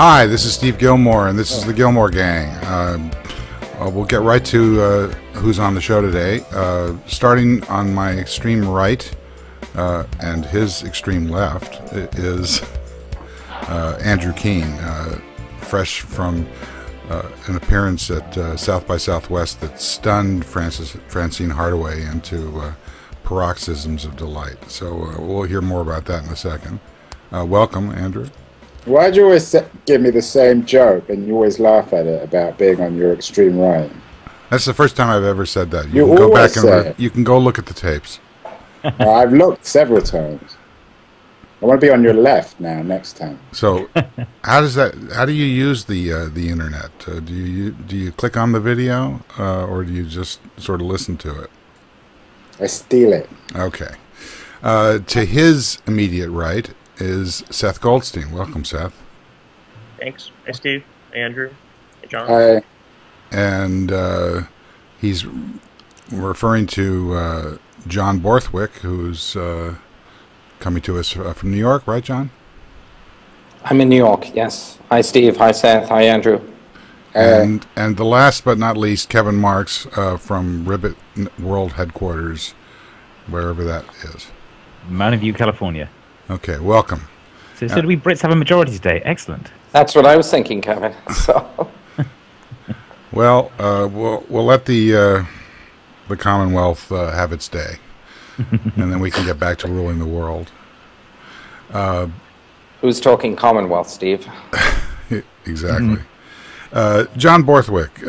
Hi, this is Steve Gillmor, and this is the Gillmor Gang. We'll get right to who's on the show today. Starting on my extreme right and his extreme left is Andrew Keene, fresh from an appearance at South by Southwest that stunned Francine Hardaway into paroxysms of delight. So we'll hear more about that in a second. Welcome, Andrew. Why do you always give me the same joke and you always laugh at it about being on your extreme right? That's the first time I've ever said that. You can go always back and you can go look at the tapes. I've looked several times. I want to be on your left now next time. So, how do you use the internet? Do you click on the video or do you just sort of listen to it? I steal it. Okay. To his immediate right is Seth Goldstein. Welcome, Seth. Thanks. Hey, Steve. Hey, Andrew. Hey, John. Hi. And he's referring to John Borthwick, who's coming to us from New York, right, John? I'm in New York, yes. Hi, Steve. Hi, Seth. Hi, Andrew. And the last but not least, Kevin Marks from Ribbit World Headquarters, wherever that is. Mountain View, California. Okay, welcome. So do we Brits have a majority today? Excellent. That's what I was thinking, Kevin. So. Well, we'll let the Commonwealth have its day, and then we can get back to ruling the world. Who's talking Commonwealth, Steve? Exactly. John Borthwick,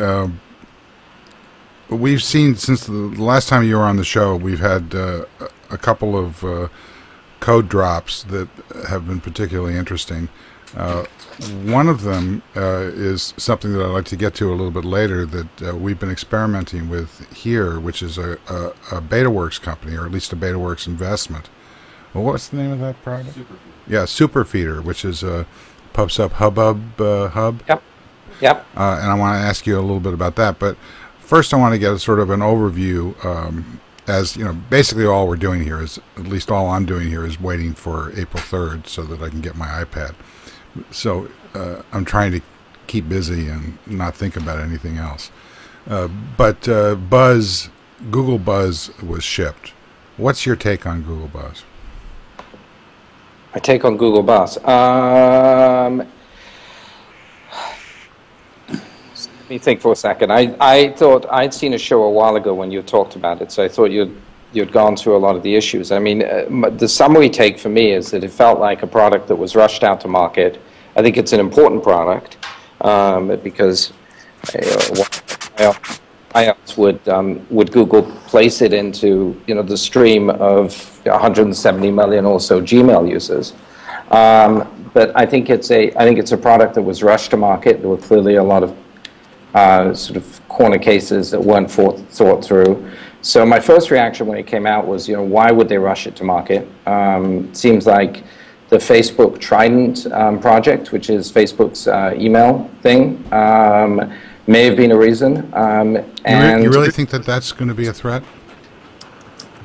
we've seen since the last time you were on the show, we've had a couple of code drops that have been particularly interesting. One of them is something that I'd like to get to a little bit later that we've been experimenting with here, which is a BetaWorks company, or at least a BetaWorks investment. Well, what's the name of that product? Superfeeder. Yeah, Superfeeder, which is a PubSub hub. Yep. Yep. And I want to ask you a little bit about that. But first I want to get a sort of an overview. As you know, basically all we're doing here is, at least all I'm doing here is waiting for April 3rd so that I can get my iPad. So I'm trying to keep busy and not think about anything else. But Google Buzz was shipped. What's your take on Google Buzz? My take on Google Buzz. Let me think for a second. I thought I'd seen a show a while ago when you talked about it, so I thought you'd gone through a lot of the issues. I mean, the summary take for me is that it felt like a product that was rushed out to market. I think it's an important product because why else would Google place it into the stream of 170 million or so Gmail users? But I think it's a product that was rushed to market. There were clearly a lot of sort of corner cases that weren't thought through. So my first reaction when it came out was, why would they rush it to market? Seems like the Facebook Trident project, which is Facebook's email thing, may have been a reason. And you really think that that's going to be a threat?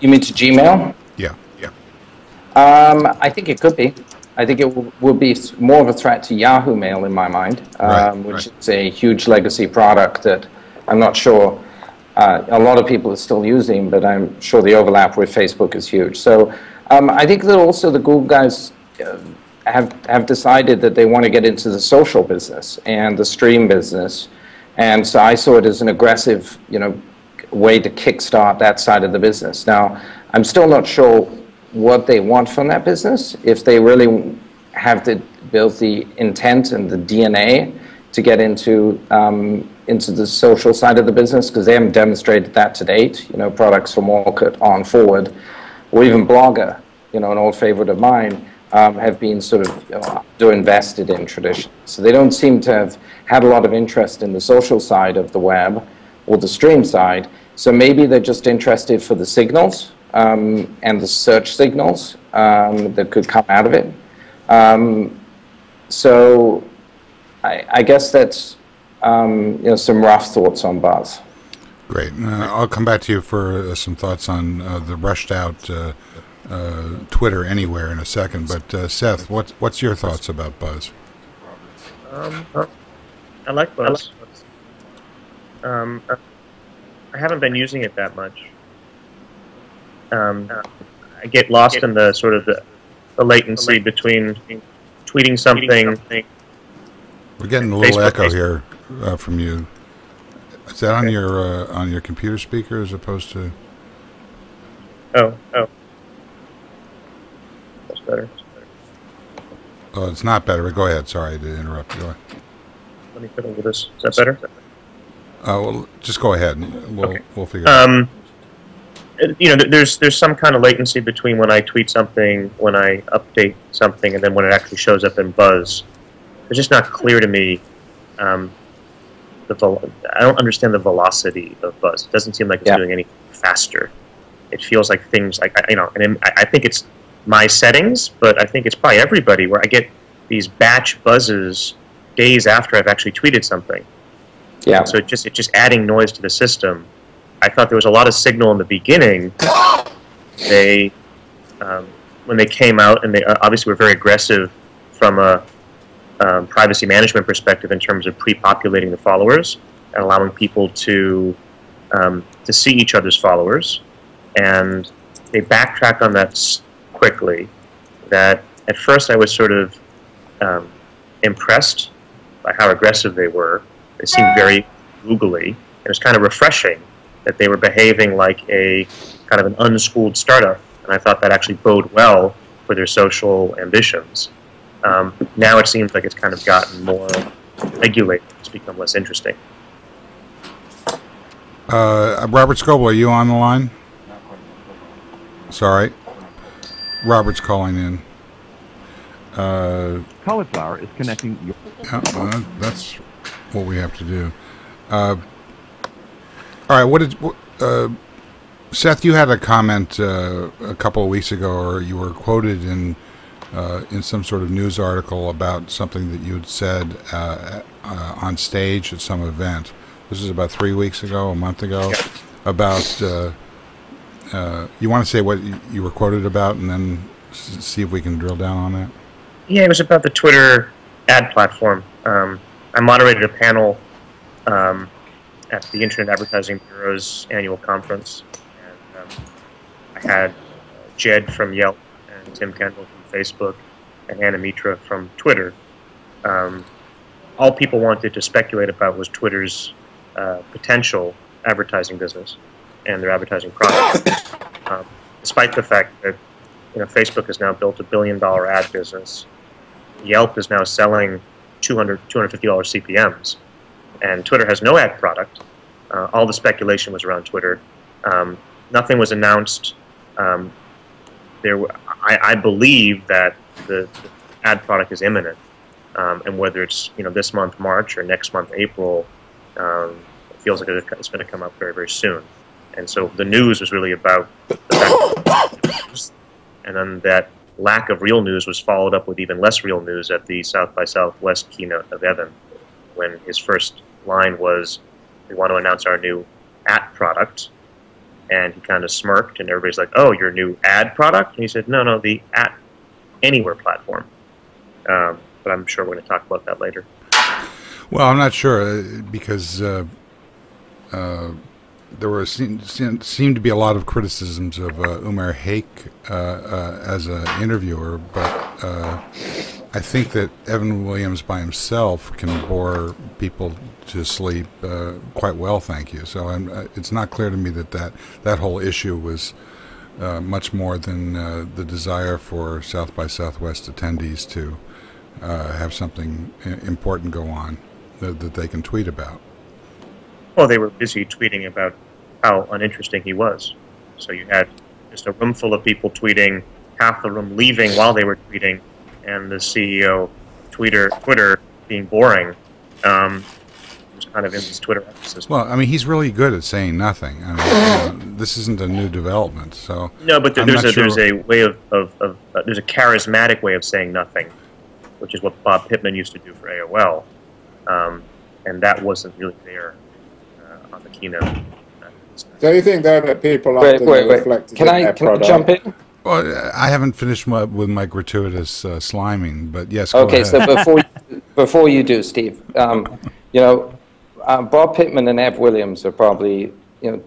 You mean to Gmail? Yeah. I think it could be. I think it will be more of a threat to Yahoo Mail in my mind, which is a huge legacy product that I'm not sure a lot of people are still using, but I'm sure the overlap with Facebook is huge. So I think that also the Google guys have decided that they want to get into the social business and the stream business, and so I saw it as an aggressive, way to kickstart that side of the business. Now, I'm still not sure what they want from that business, if they really have to build the intent and the DNA to get into the social side of the business, because they haven't demonstrated that to date. Products from Orkut on forward, or even Blogger, an old favorite of mine, have been sort of underinvested in tradition. So they don't seem to have had a lot of interest in the social side of the web or the stream side. So maybe they're just interested for the signals and the search signals that could come out of it. So I guess that's some rough thoughts on Buzz. Great. I'll come back to you for some thoughts on the rushed out Twitter anywhere in a second. But Seth, what's your thoughts about Buzz? I like Buzz. I haven't been using it that much. I get lost in the sort of the latency between tweeting something. We're getting a little Facebook- echo here from you. Is that on your computer speaker as opposed to? Oh, that's better. Oh, it's not better. But go ahead. Sorry to interrupt. Go ahead. Let me fiddle with this. Is that better? Well, just go ahead. And we'll Okay. we'll figure it out. There's some kind of latency between when I tweet something, when I update something, and then when it actually shows up in Buzz. It's just not clear to me. I don't understand the velocity of Buzz. It doesn't seem like it's doing anything faster. It feels like things like and I think it's my settings, but I think it's probably everybody where I get these batch buzzes days after I've actually tweeted something. Yeah. So it's just adding noise to the system. I thought there was a lot of signal in the beginning. They, when they came out, and they obviously were very aggressive from a privacy management perspective in terms of pre-populating the followers and allowing people to see each other's followers. And they backtracked on that quickly. That at first I was sort of impressed by how aggressive they were. They seemed very googly. It was kind of refreshing that they were behaving like a kind of an unschooled startup, and I thought that actually bode well for their social ambitions. Now it seems like it's kind of gotten more regulated. It's become less interesting. Robert Scoble, are you on the line? Sorry. Robert's calling in. Cauliflower is connecting your... Well, that's what we have to do. All right, Seth, you had a comment a couple of weeks ago, or you were quoted in some sort of news article about something that you had said on stage at some event. This is about 3 weeks ago, a month ago, about... you want to say what you were quoted about, and then see if we can drill down on that? Yeah, it was about the Twitter ad platform. I moderated a panel at the Internet Advertising Bureau's annual conference, and I had Jed from Yelp and Tim Kendall from Facebook and Anna Mitra from Twitter. All people wanted to speculate about was Twitter's potential advertising business and their advertising products, despite the fact that Facebook has now built $1 billion ad business. Yelp is now selling $250 CPMs, and Twitter has no ad product. All the speculation was around Twitter. Nothing was announced. I believe that the ad product is imminent, and whether it's this month March or next month April, it feels like it's going to come up very, very soon. And so the news was really about the fact, and then that lack of real news was followed up with even less real news at the South by Southwest keynote of Evan, when his first line was, "We want to announce our new ad product," and he kind of smirked, and everybody's like, "Oh, your new ad product?" And he said, "No, the at anywhere platform." But I'm sure we're going to talk about that later. Well, I'm not sure because there seemed to be a lot of criticisms of Umar Haque as an interviewer, but I think that Evan Williams by himself can bore people to sleep quite well, thank you. So it's not clear to me that whole issue was much more than the desire for South by Southwest attendees to have something important go on that they can tweet about. Well, they were busy tweeting about how uninteresting he was. So you had just a room full of people tweeting, half the room leaving while they were tweeting, and the CEO Twitter being boring. Was kind of in this Twitter ecosystem. Well, I mean, he's really good at saying nothing. I mean, this isn't a new development, so no, but there's a way of there's a charismatic way of saying nothing, which is what Bob Pittman used to do for AOL, and that wasn't really there the keynote. Do you think though that people often reflected Can I jump in? Well, I haven't finished with my gratuitous sliming, but yes. Go Okay, ahead. so before you do, Steve, you know, Bob Pittman and Ev Williams are probably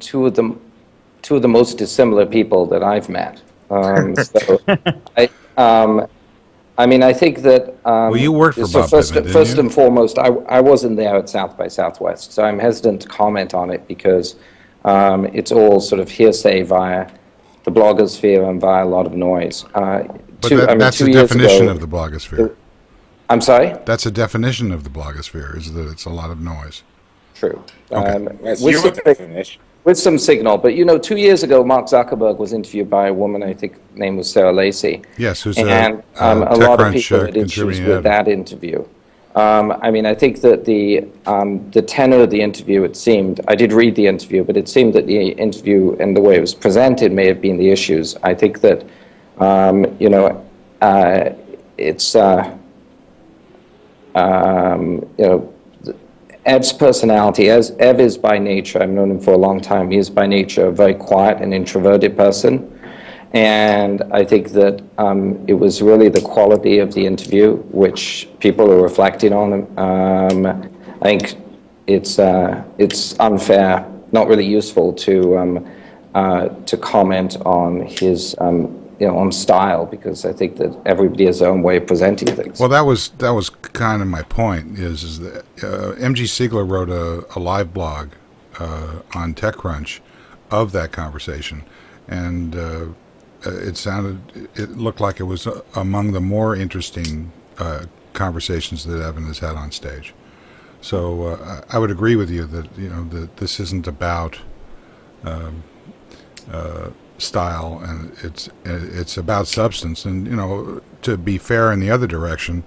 two of the most dissimilar people that I've met. So I mean, I think that. Well, you worked for Bob first, Pittman, didn't first you? and foremost, I wasn't there at South by Southwest, so I'm hesitant to comment on it because it's all sort of hearsay via the blogosphere and via a lot of noise. But that's the definition of the blogosphere. I'm sorry? That's a definition of the blogosphere, is that it's a lot of noise. True. Okay. That's your definition. With some signal. But, 2 years ago, Mark Zuckerberg was interviewed by a woman, I think her name was Sarah Lacey. Yes, who's and a lot of people had issues with that interview. I mean, I think that the tenor of the interview, it seemed, I did read the interview, but it seemed that the interview and the way it was presented may have been the issues. I think that, it's, Ev's personality, as Ev is by nature, I've known him for a long time, he is by nature a very quiet and introverted person. And I think that it was really the quality of the interview which people are reflecting on. I think it's unfair, not really useful to comment on his on style, because I think that everybody has their own way of presenting things. Well, that was kind of my point. Is that MG Siegler wrote a live blog on TechCrunch of that conversation, and it looked like it was among the more interesting conversations that Evan has had on stage. So I would agree with you that that this isn't about style, and it's about substance. And to be fair in the other direction,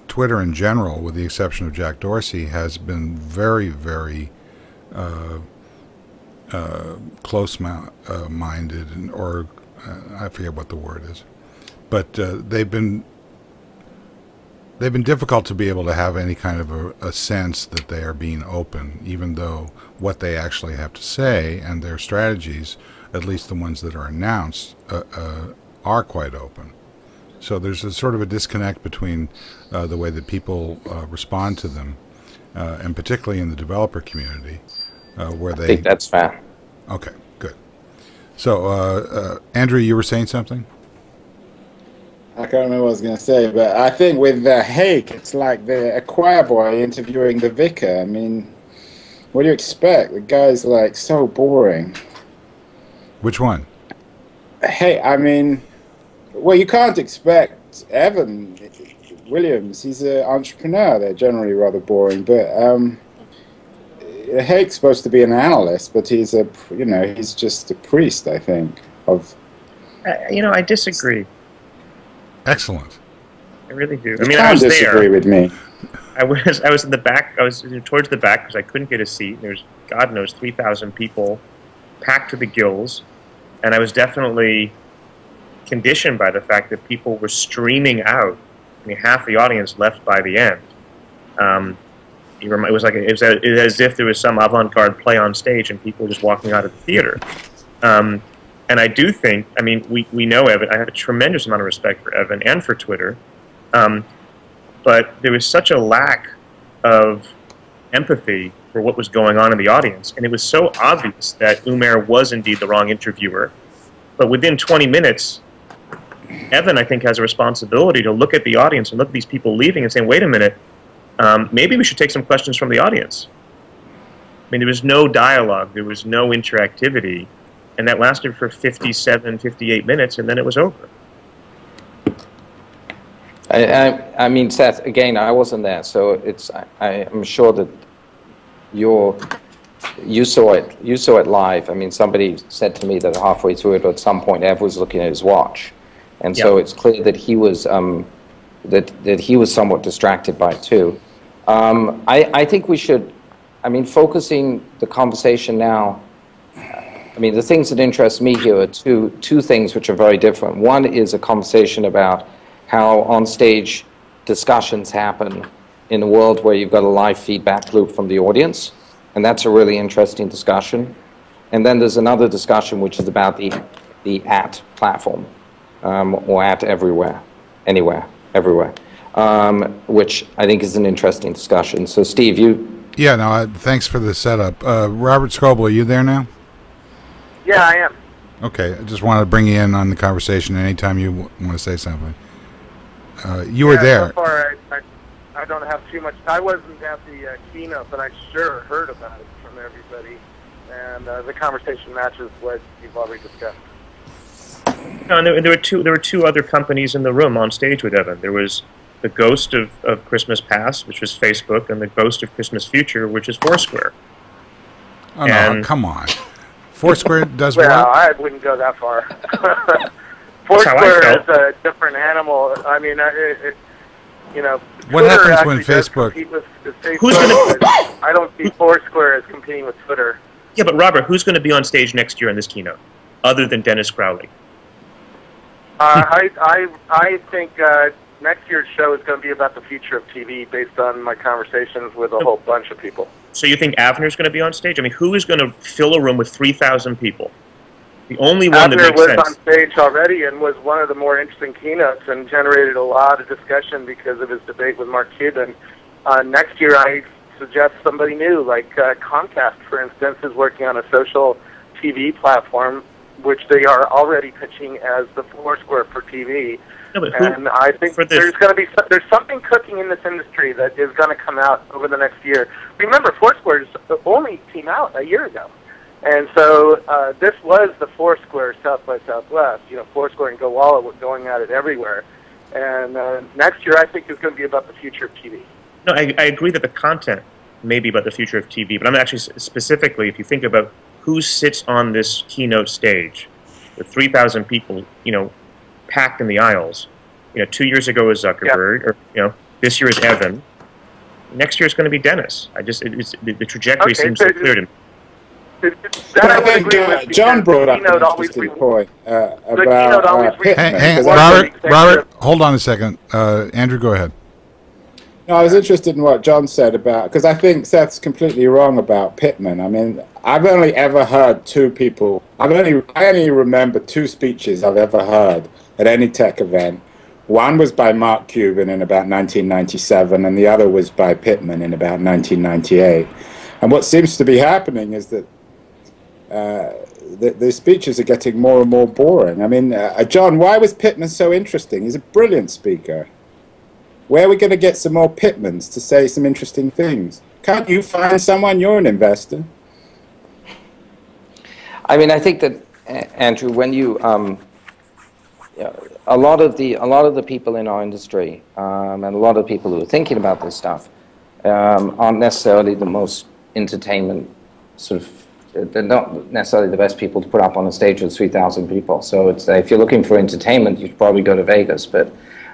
Twitter in general, with the exception of Jack Dorsey, has been very, very close-minded, or I forget what the word is, but they've been difficult to be able to have any kind of a sense that they are being open, even though what they actually have to say and their strategies, at least the ones that are announced, are quite open. So there's a sort of a disconnect between the way that people respond to them, and particularly in the developer community, where they... I think that's fair. Okay, good. So, Andrew, you were saying something? I can't remember what I was going to say, but I think with Hake, it's like the choir boy interviewing the vicar. I mean, what do you expect? The guy's like so boring. Which one? Hey, I mean, well, you can't expect Evan Williams. He's an entrepreneur. They're generally rather boring, but Hake's supposed to be an analyst, but he's he's just a priest, I think. I disagree. Excellent. I really do. You can't disagree with me. I was in the back. I was towards the back because I couldn't get a seat. There's, God knows, 3,000 people packed to the gills, and I was definitely conditioned by the fact that people were streaming out. I mean, half the audience left by the end. It was as if there was some avant-garde play on stage and people were just walking out of the theater. And I do think, I mean, we know Evan. I have a tremendous amount of respect for Evan and for Twitter. But there was such a lack of empathy for what was going on in the audience. And it was so obvious that Umair was indeed the wrong interviewer. But within 20 minutes, Evan, I think, has a responsibility to look at the audience and look at these people leaving and saying, wait a minute, maybe we should take some questions from the audience. I mean, there was no dialogue. There was no interactivity. And that lasted for 57, 58 minutes, and then it was over. I mean, Seth, again, I wasn't there, so I'm sure that you saw it live. I mean, somebody said to me that halfway through it, at some point, Ev was looking at his watch, and so it's clear that he was that he was somewhat distracted by it too. I think we should, I mean, focusing the conversation now. I mean, the things that interest me here are two things which are very different. One is a conversation about how on-stage discussions happen in a world where you've got a live feedback loop from the audience, and that's a really interesting discussion. And then there's another discussion which is about the the at platform, or at everywhere, anywhere, everywhere, which I think is an interesting discussion. So, Steve, you... Yeah, no, thanks for the setup. Robert Scoble, are you there now? Yeah, I am. Okay, I just wanted to bring you in on the conversation anytime you want to say something. You were there. So far, I don't have too much. I wasn't at the keynote, but I sure heard about it from everybody. And the conversation matches what you've already discussed. No, and there were two other companies in the room on stage with Evan. There was the Ghost of Christmas Past, which was Facebook, and the Ghost of Christmas Future, which is Foursquare. Oh, no, come on. Foursquare does well, what? I wouldn't go that far. Foursquare is a different animal. I mean, you know, what Twitter happens when actually does Facebook... compete with Facebook. Who's gonna... I don't see Foursquare as competing with Twitter. Yeah, but Robert, who's going to be on stage next year in this keynote, other than Dennis Crowley? I think next year's show is going to be about the future of TV, based on my conversations with a whole bunch of people. So you think Avner's going to be on stage? I mean, who is going to fill a room with 3,000 people? The only one that makes sense. Avner was on stage already and was one of the more interesting keynotes and generated a lot of discussion because of his debate with Mark Cuban. Next year, I suggest somebody new, like Comcast, for instance, is working on a social TV platform, which they are already pitching as the Foursquare for TV. No, and I think there's something cooking in this industry that is going to come out over the next year. Remember, Foursquare only came out a year ago. And so this was the Foursquare South by Southwest. You know, Foursquare and GoWalla were going at it everywhere. And next year, I think, is going to be about the future of TV. No, I agree that the content may be about the future of TV, but I'm actually specifically, if you think about who sits on this keynote stage with 3,000 people, you know, packed in the aisles. You know, 2 years ago was Zuckerberg, or you know, this year is Evan. Next year is going to be Dennis. The trajectory seems so clear to me. I think John brought up an interesting point about Robert, hold on a second. Andrew, go ahead. No, I was interested in what John said about, because I think Seth's completely wrong about Pittman. I mean, I've only ever heard two people. I only remember two speeches I've ever heard at any tech event. One was by Mark Cuban in about 1997, and the other was by Pittman in about 1998. And what seems to be happening is that the speeches are getting more and more boring. I mean, John, why was Pittman so interesting? He's a brilliant speaker. Where are we going to get some more Pittmans to say some interesting things? Can't you find someone? You're an investor. I mean, I think that, Andrew, when you a lot of the people in our industry and a lot of people who are thinking about this stuff aren't necessarily the most entertainment sort of. They're not necessarily the best people to put up on a stage with 3,000 people. So it's if you're looking for entertainment, you'd probably go to Vegas, but.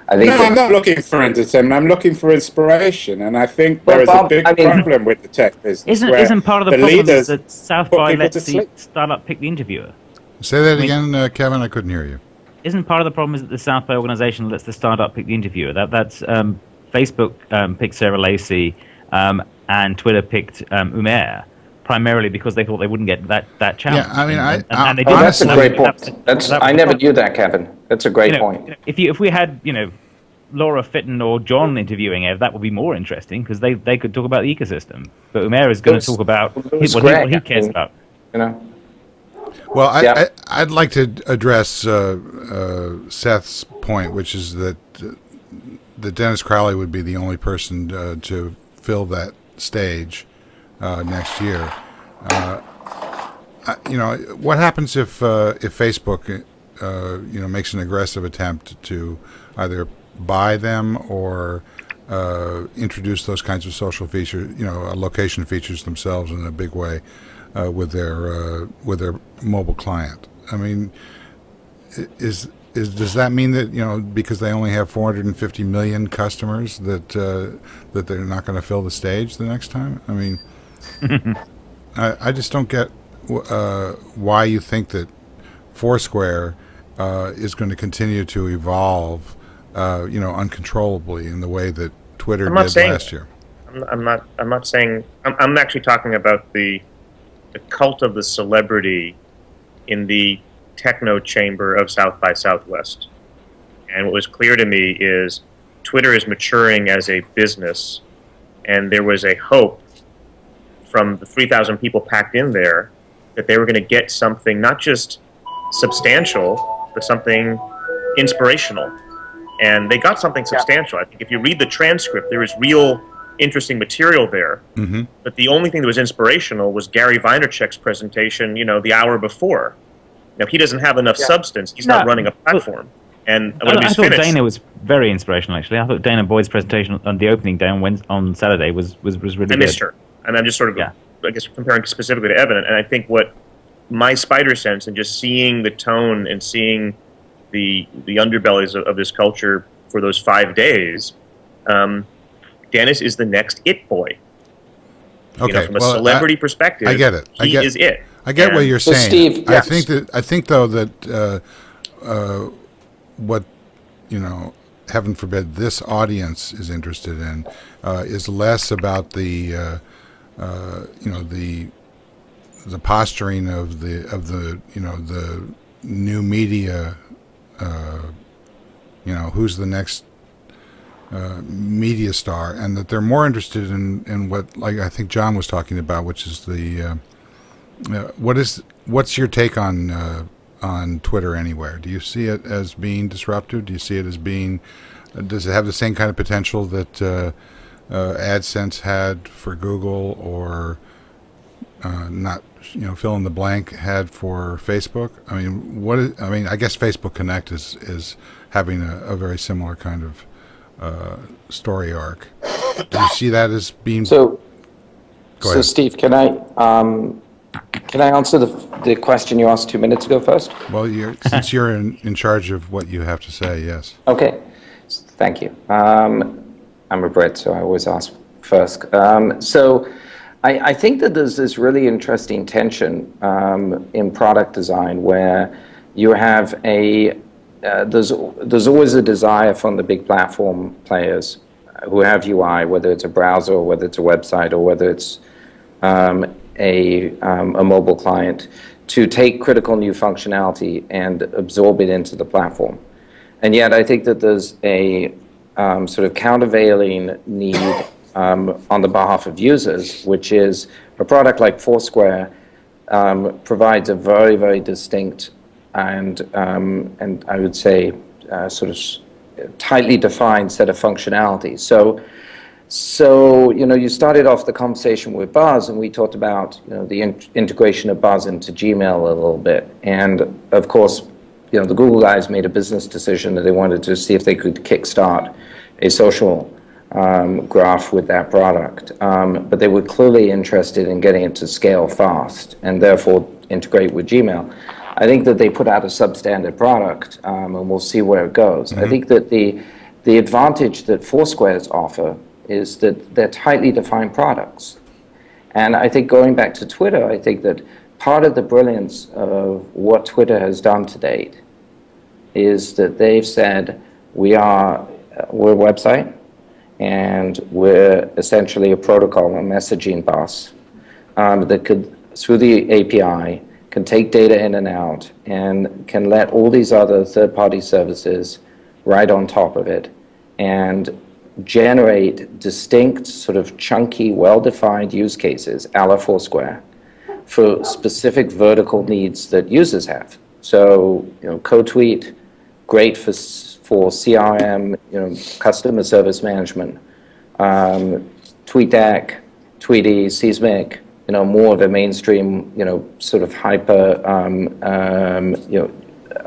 I think I'm not looking for entertainment. I'm looking for inspiration, and I think there is a big problem with the tech business. Isn't part of the problem is that South by lets the startup pick the interviewer? Say that again, Kevin. I couldn't hear you. Isn't part of the problem is that the South by organization lets the startup pick the interviewer? That's Facebook picked Sarah Lacey, and Twitter picked Umair. Primarily because they thought they wouldn't get that challenge. Yeah, I mean, and they that's a great point. I never knew that, Kevin. That's a great point. If we had, Laura Fitton or John interviewing Ev, that would be more interesting because they could talk about the ecosystem. But Umair is going to talk about what he cares about. Well, I'd like to address Seth's point, which is that Dennis Crowley would be the only person to fill that stage next year. What happens if Facebook, makes an aggressive attempt to either buy them or introduce those kinds of social features, location features themselves in a big way with their mobile client? I mean, does that mean that because they only have 450 million customers that they're not going to fill the stage the next time? I mean. I just don't get why you think that Foursquare is going to continue to evolve, uncontrollably in the way that Twitter did last year. I'm not saying. I'm actually talking about the cult of the celebrity in the techno chamber of South by Southwest. And what was clear to me is Twitter is maturing as a business, and there was a hope from the 3,000 people packed in there that they were going to get something not just substantial, but something inspirational. And they got something substantial. I think if you read the transcript, there is real interesting material there. Mm-hmm. But the only thing that was inspirational was Gary Vaynerchuk's presentation, you know, the hour before. Now, he doesn't have enough substance. He's not running a platform. And when I he's thought finished, Dana was very inspirational, actually. I thought Dana Boyd's presentation on the opening day on Saturday was really good. I missed her. And I'm just sort of, I guess, comparing specifically to Evan. And I think what my spider sense and just seeing the tone and seeing the underbellies of this culture for those 5 days, Dennis is the next it boy. Okay, you know, from a celebrity perspective, I get it. He is it. I get what you're saying. Steve, I think though that what, you know, heaven forbid, this audience is interested in is less about the you know, the posturing of the you know, the new media, you know, who's the next media star, and that they're more interested in what, like I think John was talking about, which is the what's your take on Twitter Anywhere? Do you see it as being disruptive? Do you see it as being, does it have the same kind of potential that AdSense had for Google, or not, you know, fill in the blank, had for Facebook? I mean, I guess Facebook Connect is having a very similar kind of story arc. Do you see that as being? So, Go ahead. Steve, can I answer the question you asked 2 minutes ago first? Well, since you're in charge of what you have to say, yes. Okay, thank you. I'm a Brit, so I always ask first. So I think that there's this really interesting tension in product design where you have there's always a desire from the big platform players who have UI, whether it's a browser or whether it's a website or whether it's a mobile client, to take critical new functionality and absorb it into the platform. And yet I think that there's a sort of countervailing need on the behalf of users, which is a product like Foursquare provides a very, very distinct and I would say sort of tightly defined set of functionalities. So you know, you started off the conversation with Buzz, and we talked about, you know, the integration of Buzz into Gmail a little bit, and of course, you know, the Google guys made a business decision that they wanted to see if they could kickstart a social graph with that product, but they were clearly interested in getting it to scale fast and therefore integrate with Gmail. I think that they put out a substandard product, and we'll see where it goes. I think that the advantage that Foursquares offer is that they're tightly defined products. And I think going back to Twitter, I think that part of the brilliance of what Twitter has done to date is that they've said, we're a website, and we're essentially a protocol, a messaging bus that could, through the API, can take data in and out and can let all these other third-party services right on top of it and generate distinct, sort of chunky, well-defined use cases, a la Foursquare, for specific vertical needs that users have. So, you know, CodeTweet, great for CRM, you know, customer service management. TweetDeck, Tweety, Seismic, you know, more of a mainstream, you know, sort of hyper, you know,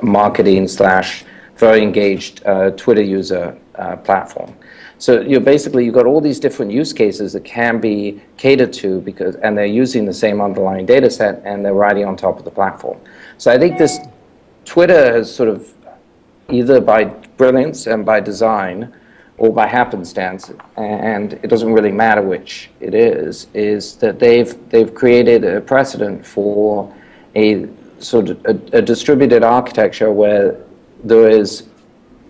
marketing / very engaged Twitter user platform. So you've got all these different use cases that can be catered to and they're using the same underlying data set and they're riding on top of the platform. So I think this Twitter has sort of, either by brilliance and by design or by happenstance, and it doesn't really matter which it is that they've created a precedent for a sort of a distributed architecture where there is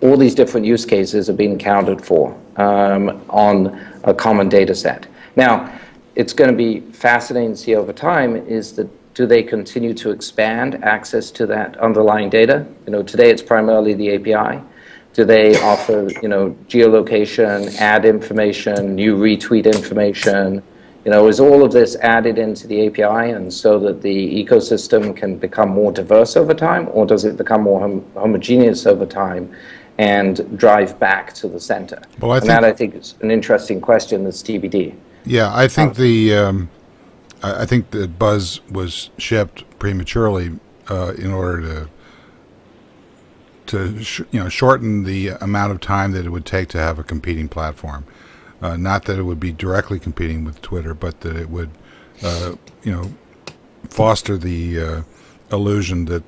all these different use cases are being accounted for on a common data set. Now, it's going to be fascinating to see over time is that do they continue to expand access to that underlying data? Today it's primarily the API. Do they offer, geolocation, ad information, new retweet information? Is all of this added into the API and so that the ecosystem can become more diverse over time, or does it become more homogeneous over time and drive back to the center? Well, I think is an interesting question that's TBD. Yeah, I think I think the Buzz was shipped prematurely in order to shorten the amount of time that it would take to have a competing platform. Not that it would be directly competing with Twitter, but that it would, foster the illusion that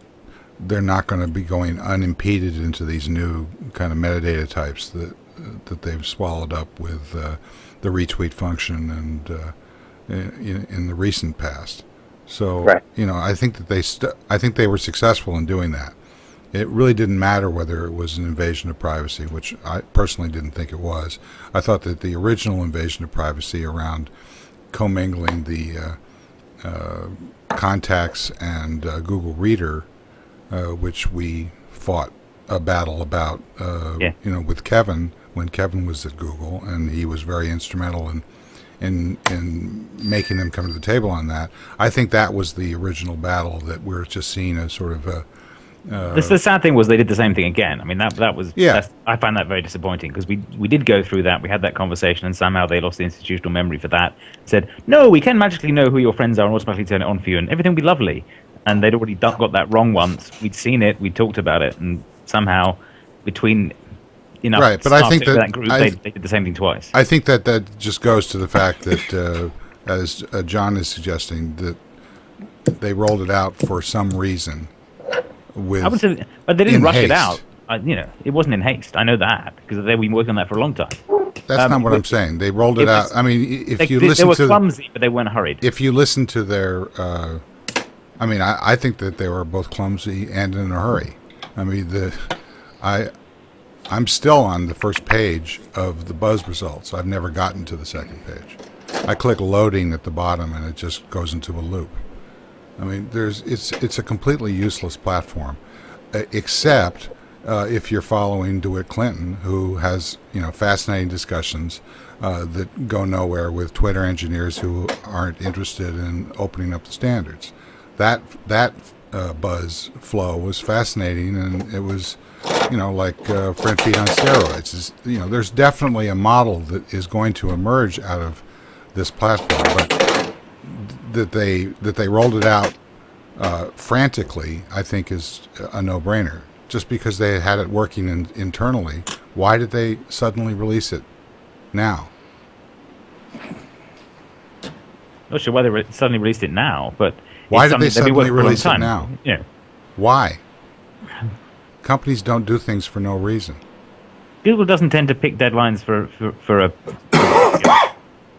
they're not going to be going unimpeded into these new kind of metadata types that they've swallowed up with the retweet function and in the recent past. So, right. I think that I think they were successful in doing that. It really didn't matter whether it was an invasion of privacy, which I personally didn't think it was. I thought that the original invasion of privacy around commingling the contacts and Google Reader, which we fought a battle about, with Kevin when Kevin was at Google, and he was very instrumental in making them come to the table on that. I think that was the original battle that we're just seeing as sort of a. The sad thing was they did the same thing again. I mean, that was. Yeah. I find that very disappointing because we did go through that. We had that conversation, and somehow they lost the institutional memory for that. Said, no, we can magically know who your friends are and automatically turn it on for you, and everything will be lovely. And they'd already got that wrong once. We'd seen it. We talked about it, and somehow between. Right, but I think that group, they did the same thing twice. I think that just goes to the fact that, as John is suggesting, that they rolled it out for some reason. But they didn't rush it out. It wasn't in haste. I know that because they've been working on that for a long time. That's not what I'm saying. They rolled it out. I mean, if you listen to, they were clumsy, but they weren't hurried. If you listen to their, I think that they were both clumsy and in a hurry. I mean, I'm still on the first page of the Buzz results. I've never gotten to the second page. I click loading at the bottom, and it just goes into a loop. I mean, it's a completely useless platform, except if you're following DeWitt Clinton, who has fascinating discussions that go nowhere with Twitter engineers who aren't interested in opening up the standards. That Buzz flow was fascinating, and it was. Like front feet on steroids. There's definitely a model that is going to emerge out of this platform, but that they rolled it out frantically, I think, is a no-brainer. Just because they had it working internally, why did they suddenly release it now? Not sure why they suddenly released it now, but why did they suddenly release it now? Yeah. Why? Companies don't do things for no reason. Google doesn't tend to pick deadlines for a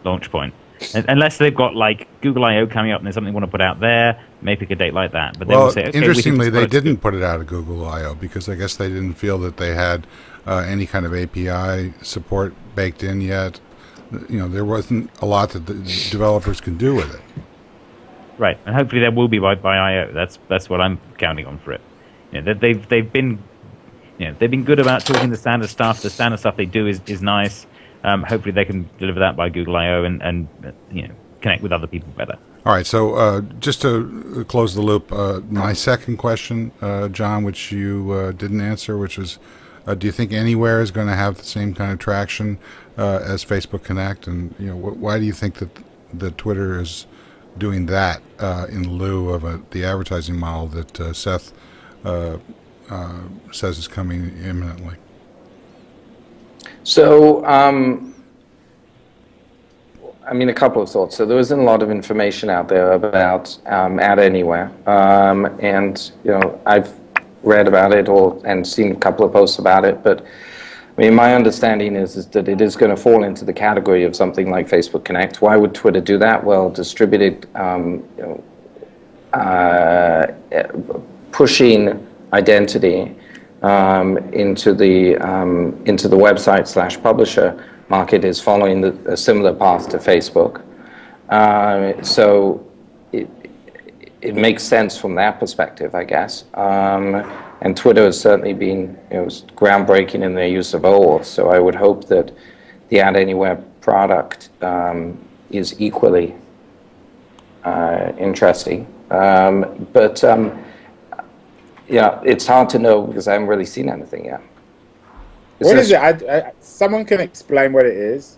launch point. Unless they've got like Google I/O coming up and there's something they want to put out there, may pick a date like that. But they will say, okay, interestingly, they didn't put it out of Google I/O because I guess they didn't feel that they had any kind of API support baked in yet. There wasn't a lot that the developers can do with it. Right, and hopefully there will be by I/O. That's what I'm counting on for it. They've been good about talking the standard stuff. The standard stuff they do is nice. Hopefully they can deliver that by Google I/O and connect with other people better. All right. So just to close the loop, my second question, John, which you didn't answer, which was, do you think Anywhere is going to have the same kind of traction as Facebook Connect? And why do you think that Twitter is doing that in lieu of the advertising model that Seth says is coming imminently? So, a couple of thoughts. So there isn't a lot of information out there about Ad Anywhere, and I've read about it and seen a couple of posts about it. But my understanding is that it is going to fall into the category of something like Facebook Connect. Why would Twitter do that? Well, distributed pushing identity into the website/publisher market is following a similar path to Facebook. So it makes sense from that perspective, I guess. And Twitter has certainly been groundbreaking in their use of OAuth, so I would hope that the Ad Anywhere product is equally interesting. Yeah, it's hard to know because I haven't really seen anything yet. What is it? Someone can explain what it is.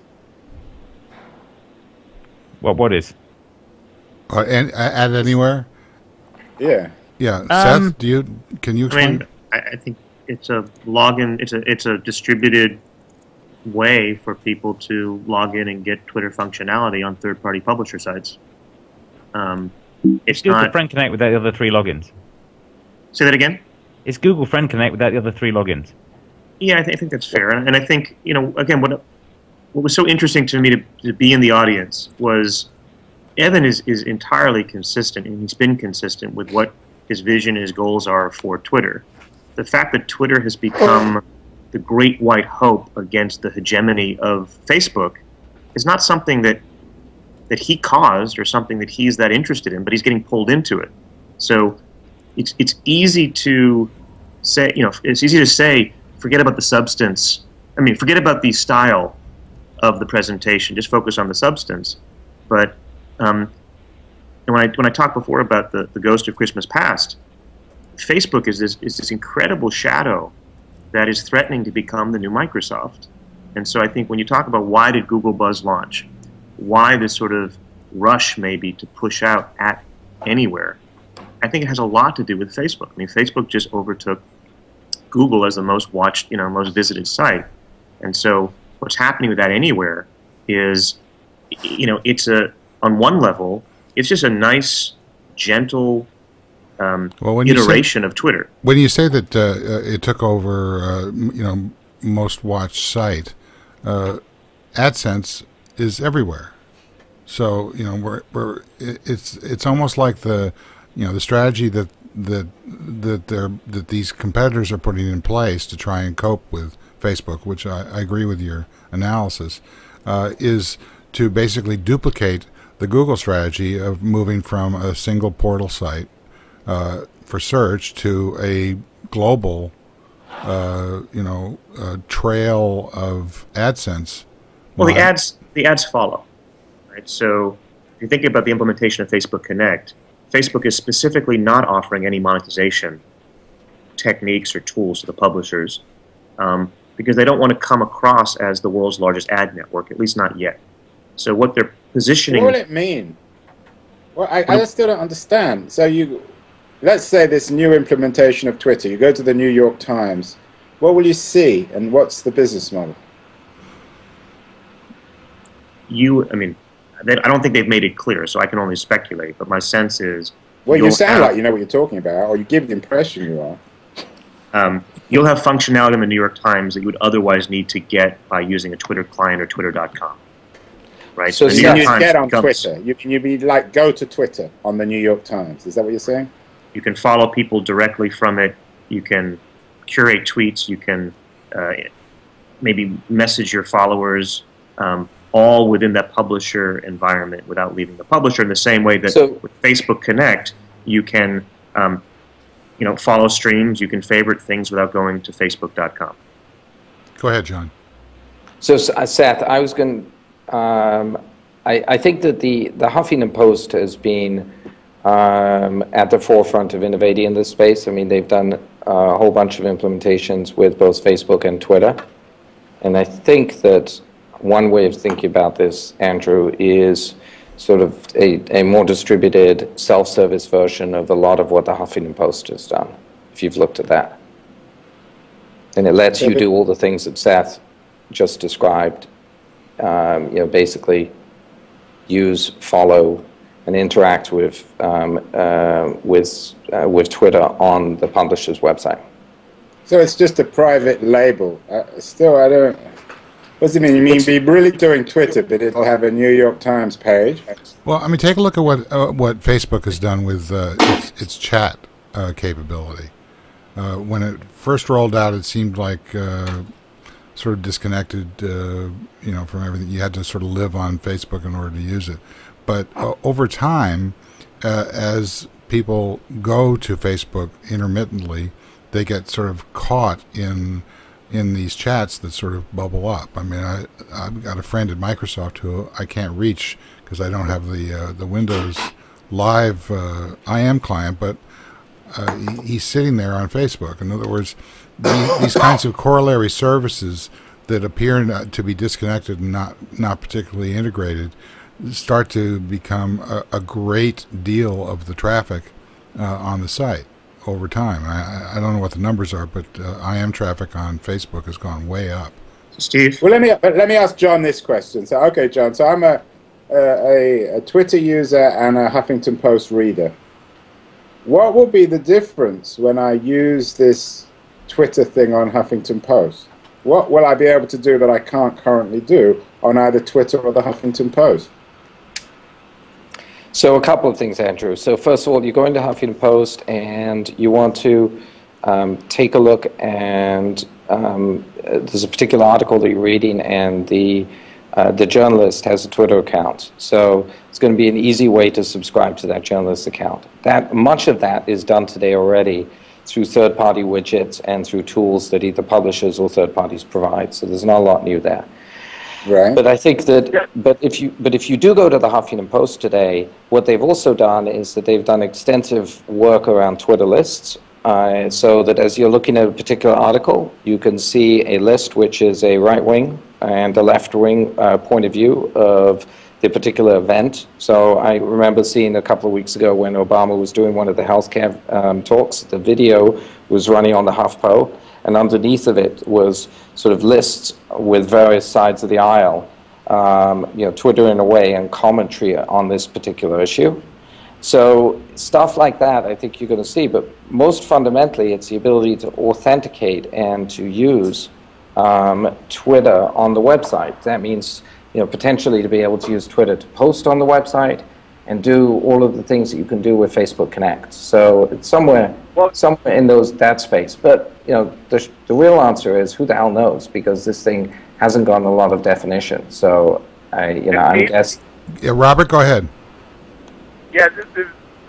What is? Ad Anywhere? Yeah. Yeah. Seth, can you explain? I mean, I think it's a login. It's a distributed way for people to log in and get Twitter functionality on third-party publisher sites. It's Google Friend Connect without the other 3 logins. Say that again? It's Google Friend Connect without the other 3 logins. Yeah, I think that's fair. And I think, again, what was so interesting to me to be in the audience was Evan is entirely consistent, and he's been consistent with what his vision and his goals are for Twitter. The fact that Twitter has become the great white hope against the hegemony of Facebook is not something that he caused or something that he's that interested in, but he's getting pulled into it. So it's easy to say, it's easy to say, forget about the substance. I mean, forget about the style of the presentation. Just focus on the substance. But and when I talked before about the ghost of Christmas past, Facebook is this incredible shadow that is threatening to become the new Microsoft. And so I think when you talk about why did Google Buzz launch, why this sort of rush maybe to push out at anywhere, I think it has a lot to do with Facebook. I mean, Facebook just overtook Google as the most watched, most visited site. And so what's happening with that anywhere is, it's on one level, it's just a nice, gentle iteration of Twitter. When you say that it took over, most watched site, AdSense is everywhere. So it's almost like the strategy that these competitors are putting in place to try and cope with Facebook, which I agree with your analysis, is to basically duplicate the Google strategy of moving from a single portal site for search to a global, trail of AdSense. Well, the ads follow, right? So if you're thinking about the implementation of Facebook Connect, Facebook is specifically not offering any monetization techniques or tools to the publishers because they don't want to come across as the world's largest ad network, at least not yet. So what they're positioning... What will it mean? Well, I still don't understand. So let's say this new implementation of Twitter, you go to the New York Times, what will you see and what's the business model? I don't think they've made it clear, so I can only speculate, but my sense is... Well, you sound like you know what you're talking about, or you give the impression you are. You'll have functionality in the New York Times that you would otherwise need to get by using a Twitter client or Twitter.com. Right? So the New York Times get on Twitter. You'd be like, go to Twitter on the New York Times. Is that what you're saying? You can follow people directly from it. You can curate tweets. You can maybe message your followers all within that publisher environment without leaving the publisher, in the same way that with Facebook Connect, you can follow streams, you can favorite things without going to Facebook.com. Go ahead, John. So, Seth, I was going I think that the Huffington Post has been at the forefront of innovating in this space. I mean, they've done a whole bunch of implementations with both Facebook and Twitter. And I think that one way of thinking about this, Andrew, is sort of a more distributed self-service version of a lot of what the Huffington Post has done, if you've looked at that. And it lets you do all the things that Seth just described, basically use, follow, and interact with Twitter on the publisher's website. So it's just a private label. Still, I don't... What does it mean? You mean be really doing Twitter, but it'll have a New York Times page? Well, I mean, take a look at what Facebook has done with its chat capability. When it first rolled out, it seemed like sort of disconnected, from everything. You had to sort of live on Facebook in order to use it. But over time, as people go to Facebook intermittently, they get sort of caught in these chats that sort of bubble up. I mean, I've got a friend at Microsoft who I can't reach because I don't have the Windows Live IM client, but he's sitting there on Facebook. In other words, these kinds of corollary services that appear to be disconnected and not particularly integrated start to become a great deal of the traffic on the site over time. I don't know what the numbers are, but IM traffic on Facebook has gone way up. Steve? Well, let me ask John this question. So, okay, John, so I'm a Twitter user and a Huffington Post reader. What will be the difference when I use this Twitter thing on Huffington Post? What will I be able to do that I can't currently do on either Twitter or the Huffington Post? So a couple of things, Andrew. So first of all, you're going to Huffington Post and you want to take a look, and there's a particular article that you're reading, and the journalist has a Twitter account. So it's going to be an easy way to subscribe to that journalist account. Much of that is done today already through third-party widgets and through tools that either publishers or third parties provide. So there's not a lot new there. Right. But I think that, but if you do go to the Huffington Post today, what they've also done is that they've done extensive work around Twitter lists, so that as you're looking at a particular article, you can see a list which is a right-wing and a left-wing point of view of the particular event. So I remember seeing a couple of weeks ago when Obama was doing one of the healthcare talks, the video was running on the HuffPo, and underneath of it was sort of lists with various sides of the aisle, Twitter in a way, and commentary on this particular issue. So stuff like that I think you're going to see, but most fundamentally it's the ability to authenticate and to use Twitter on the website. That means potentially to be able to use Twitter to post on the website and do all of the things that you can do with Facebook Connect. So it's somewhere in that space. But the real answer is who the hell knows, because this thing hasn't gotten a lot of definition. So I guess. Yeah, Robert, go ahead. Yeah,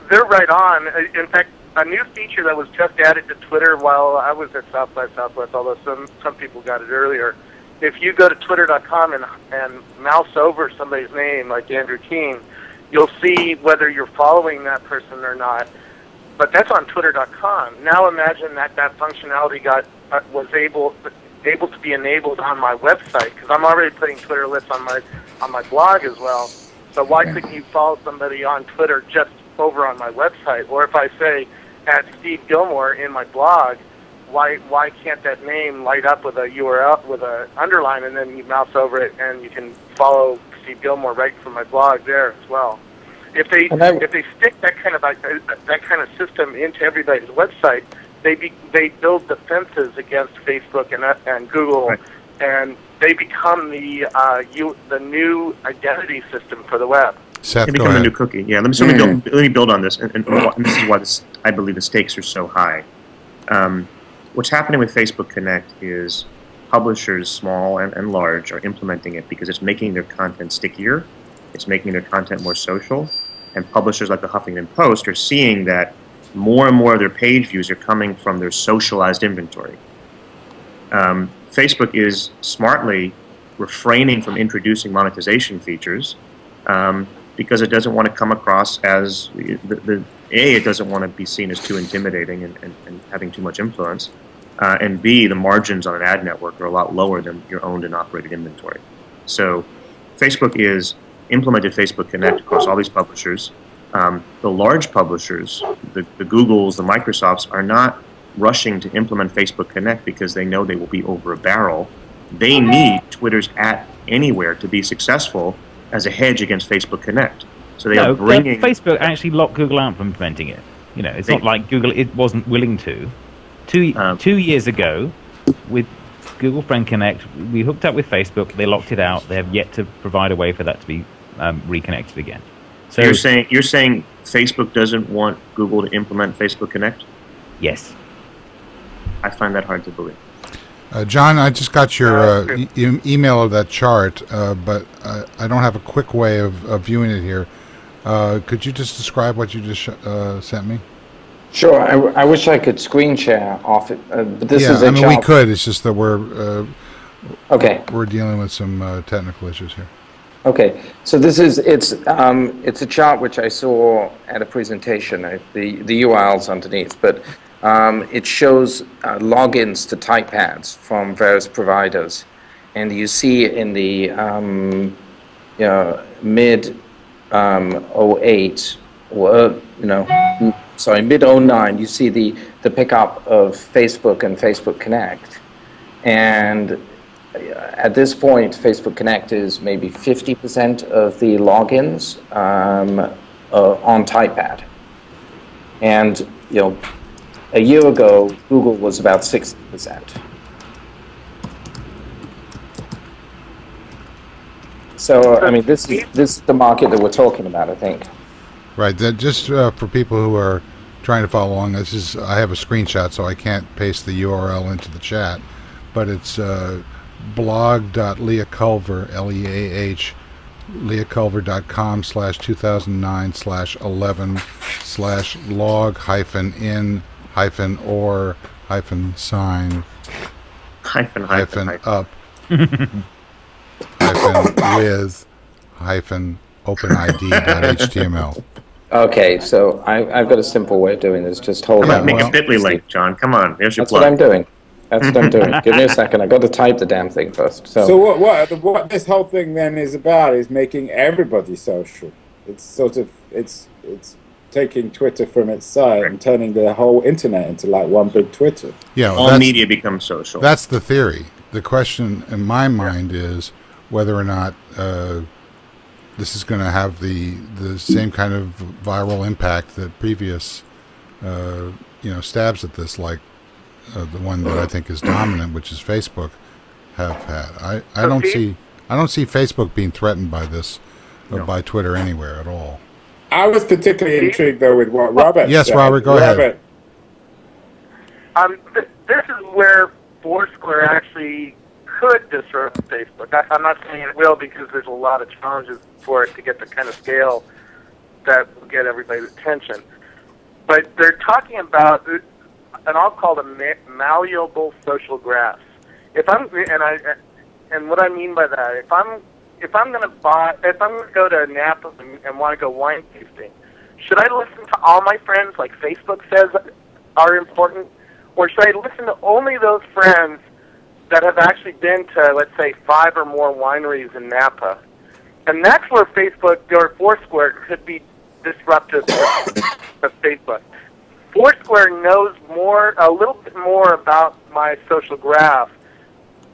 they're right on. In fact, a new feature that was just added to Twitter while I was at South by Southwest, although some people got it earlier. If you go to twitter.com and mouse over somebody's name, like Andrew Keene, you'll see whether you're following that person or not. But that's on twitter.com. Now imagine that functionality was able to be enabled on my website, because I'm already putting Twitter lists on my blog as well. So why couldn't you follow somebody on Twitter just over on my website? Or if I say at Steve Gillmor in my blog, why can't that name light up with a URL with a underline, and then you mouse over it and you can follow Steve Gillmor right from my blog there as well. If they stick that kind of system into everybody's website, they build defenses against Facebook and Google, right, and they become the new identity system for the web. Seth, they become the new cookie. Yeah, let me build on this, and this is why I believe the stakes are so high. What's happening with Facebook Connect is publishers, small and large, are implementing it because it's making their content stickier, it's making their content more social, and publishers like the Huffington Post are seeing that more and more of their page views are coming from their socialized inventory. Facebook is smartly refraining from introducing monetization features because it doesn't want to come across as, it doesn't want to be seen as too intimidating and having too much influence, and B, the margins on an ad network are a lot lower than your owned and operated inventory. So Facebook is implemented Facebook Connect across all these publishers. The large publishers, the Googles, the Microsofts, are not rushing to implement Facebook Connect because they know they will be over a barrel. They need Twitter's @anywhere to be successful as a hedge against Facebook Connect. So they are bringing... Facebook actually locked Google out from implementing it. It's not like Google wasn't willing to. Two years ago, with Google Friend Connect, we hooked up with Facebook. They locked it out. They have yet to provide a way for that to be reconnected again. So you're saying Facebook doesn't want Google to implement Facebook Connect? Yes. I find that hard to believe. John, I just got your email of that chart, but I don't have a quick way of viewing it here. Could you just describe what you just sent me? Sure. I wish I could screen share off it, but this is a we chart. could. It's just that we're dealing with some technical issues here. Okay, so this is it's a chart which I saw at a presentation. The URL's underneath, but it shows logins to typepads from various providers, and you see in the mid 08 or mid 09, you see the pickup of Facebook and Facebook Connect, and at this point, Facebook Connect is maybe 50% of the logins on typepad, and a year ago, Google was about 60%. So I mean, this is the market that we're talking about, I think. Right. Just for people who are trying to follow along, I have a screenshot, so I can't paste the URL into the chat, but it's blog.leahculver, Leah, leahculver.com/2,009/11/log-in-or-with-openid.html. Okay, so I've got a simple way of doing this. Just hold on. Make a Bitly link, John. Come on. Here's your That's plug. what I'm doing. That's what I'm doing. Give me a second. I've got to type the damn thing first. So what this whole thing then is about is making everybody social. It's sort of it's taking Twitter from its side and turning the whole internet into like one big Twitter. Yeah, all media becomes social. That's the theory. The question in my mind is whether or not this is going to have the same kind of viral impact that previous stabs at this, like the one that I think is dominant, which is Facebook, have had. I don't see Facebook being threatened by this, by Twitter anywhere at all. I was particularly intrigued though with what Robert Yes, said. Robert, go ahead. This is where Foursquare actually could disrupt Facebook. I'm not saying it will, because there's a lot of challenges for it to get the kind of scale that will get everybody's attention. But they're talking about, and I'll call them malleable social graphs. And what I mean by that, if I'm going to go to Napa and want to go wine tasting, should I listen to all my friends like Facebook says are important, or should I listen to only those friends that have actually been to, let's say, 5 or more wineries in Napa? And that's where Facebook or Foursquare could be disruptive of Facebook. Foursquare knows a little bit more about my social graph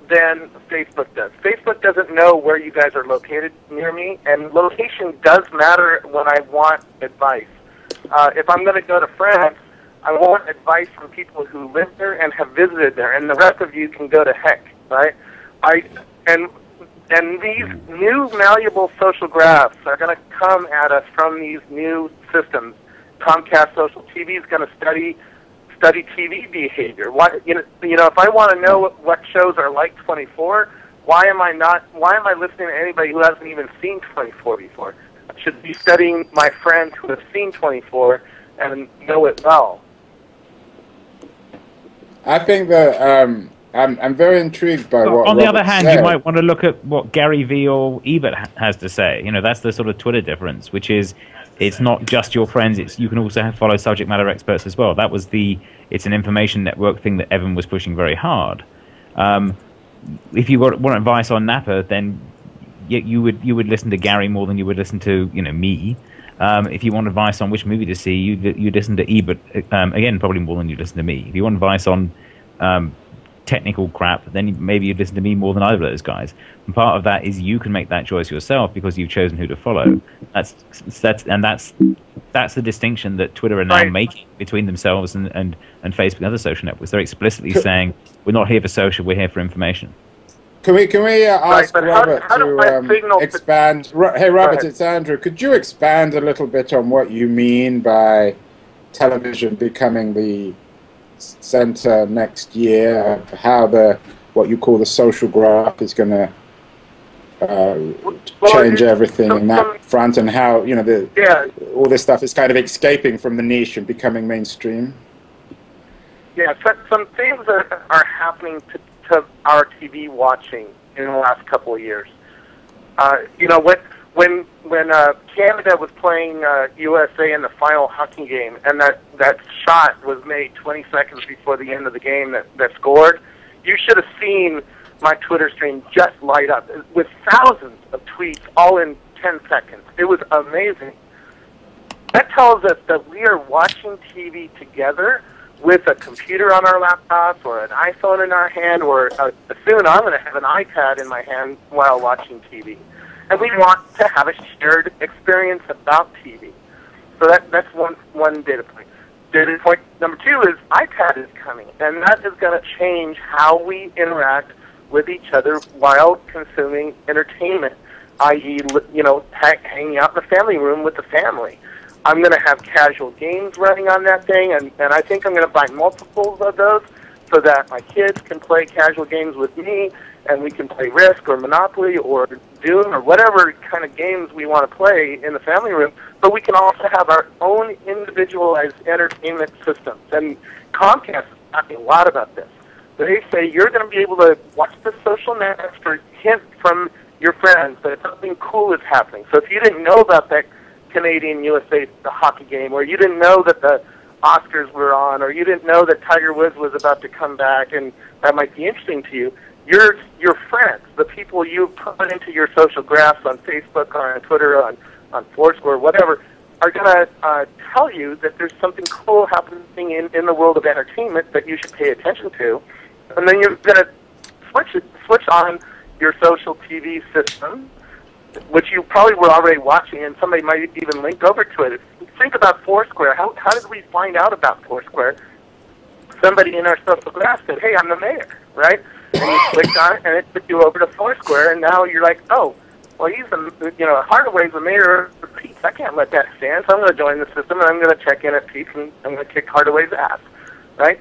than Facebook does. Facebook doesn't know where you guys are located near me, and location does matter when I want advice. If I'm going to go to France, I want advice from people who live there and have visited there, and the rest of you can go to heck, right? And these new malleable social graphs are going to come at us from these new systems. Comcast Social TV is going to study TV behavior. If I want to know what shows are like 24, why am I listening to anybody who hasn't even seen 24 before? I should be studying my friends who have seen 24 and know it well. I think that I'm very intrigued by what. On the other Robert hand, said. you might want to look at what Gary Vee or Ebert has to say. That's the sort of Twitter difference, which is it's not just your friends. You can also follow subject matter experts as well. It's an information network thing that Evan was pushing very hard. If you want advice on Napa, then you would listen to Gary more than you would listen to me. If you want advice on which movie to see, you listen to Ebert again, probably more than you listen to me. If you want advice on technical crap, then maybe you'd listen to me more than either of those guys. And part of that is you can make that choice yourself because you've chosen who to follow. That's the distinction that Twitter are now making between themselves and Facebook and other social networks. They're explicitly saying we're not here for social, we're here for information. Can we ask Robert to expand? Hey, Robert, it's Andrew. Could you expand a little bit on what you mean by television becoming the center next year of how what you call the social graph is going to change everything in that front, and how all this stuff is kind of escaping from the niche and becoming mainstream. Yeah, some things are happening to our TV watching in the last couple of years. When Canada was playing USA in the final hockey game, and that shot was made 20 seconds before the end of the game that scored, you should have seen my Twitter stream just light up with thousands of tweets all in 10 seconds. It was amazing. That tells us that we are watching TV together with a computer on our laptops or an iPhone in our hand, or soon I'm going to have an iPad in my hand while watching TV. And we want to have a shared experience about TV. So that's one data point. Data point number 2 is iPad is coming, and that is going to change how we interact with each other while consuming entertainment, i.e., hanging out in the family room with the family. I'm going to have casual games running on that thing, and I think I'm going to buy multiples of those so that my kids can play casual games with me, and we can play Risk or Monopoly or Doom or whatever kind of games we want to play in the family room, but we can also have our own individualized entertainment systems. And Comcast is talking a lot about this. They say you're going to be able to watch the social networks for hints from your friends that something cool is happening. So if you didn't know about that Canadian-USA the hockey game, or you didn't know that the Oscars were on, or you didn't know that Tiger Woods was about to come back, and that might be interesting to you, your friends, the people you put into your social graphs on Facebook or on Twitter, on Foursquare, whatever, are going to tell you that there's something cool happening in the world of entertainment that you should pay attention to. And then you're going to switch on your social TV system, which you probably were already watching, and somebody might even link over to it. Think about Foursquare. How did we find out about Foursquare? Somebody in our social graph said, hey, I'm the mayor, right? And you clicked on it, and it took you over to Foursquare, and now you're like, oh, well, he's Hardaway's the mayor of Pete's. I can't let that stand, so I'm going to join the system, and I'm going to check in at Pete's, and I'm going to kick Hardaway's ass, right?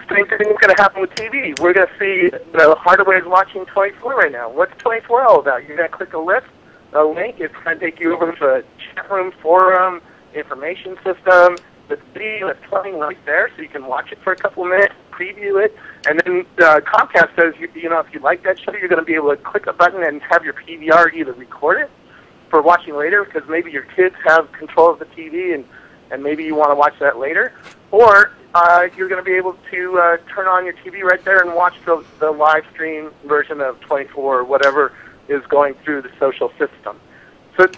Same thing is going to happen with TV. We're going to see Hardaway's watching 24 right now. What's 24 all about? You're going to click a link. It's going to take you over to a chat room, forum, information system. The video is playing right there, so you can watch it for a couple of minutes, preview it, and then Comcast says, if you like that show, you're going to be able to click a button and have your PVR either record it for watching later, because maybe your kids have control of the TV and maybe you want to watch that later, or you're going to be able to turn on your TV right there and watch the live stream version of 24 or whatever is going through the social system. So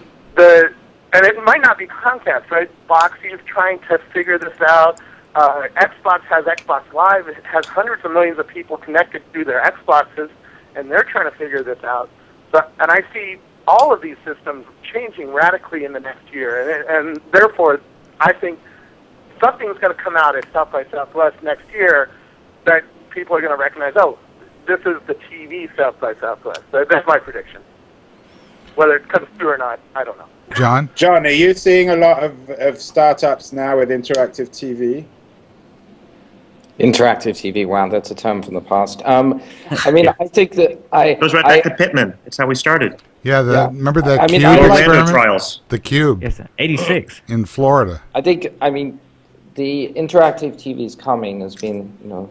and it might not be Comcast, right? Boxy is trying to figure this out. Xbox has Xbox Live. It has hundreds of millions of people connected through their Xboxes, and they're trying to figure this out. And I see all of these systems changing radically in the next year, and therefore I think something's going to come out at South by Southwest next year that people are going to recognize, oh, this is the TV South by Southwest. That's my prediction. Whether it comes through or not, I don't know. John, are you seeing a lot of startups now with interactive TV? Interactive TV, wow, that's a term from the past. I mean, I think that goes right back to Pittman. That's how we started. Yeah, remember that I mean, Cube experiment? Trials. The Cube. Yes, 86. In Florida. I mean, the interactive TV's coming has been,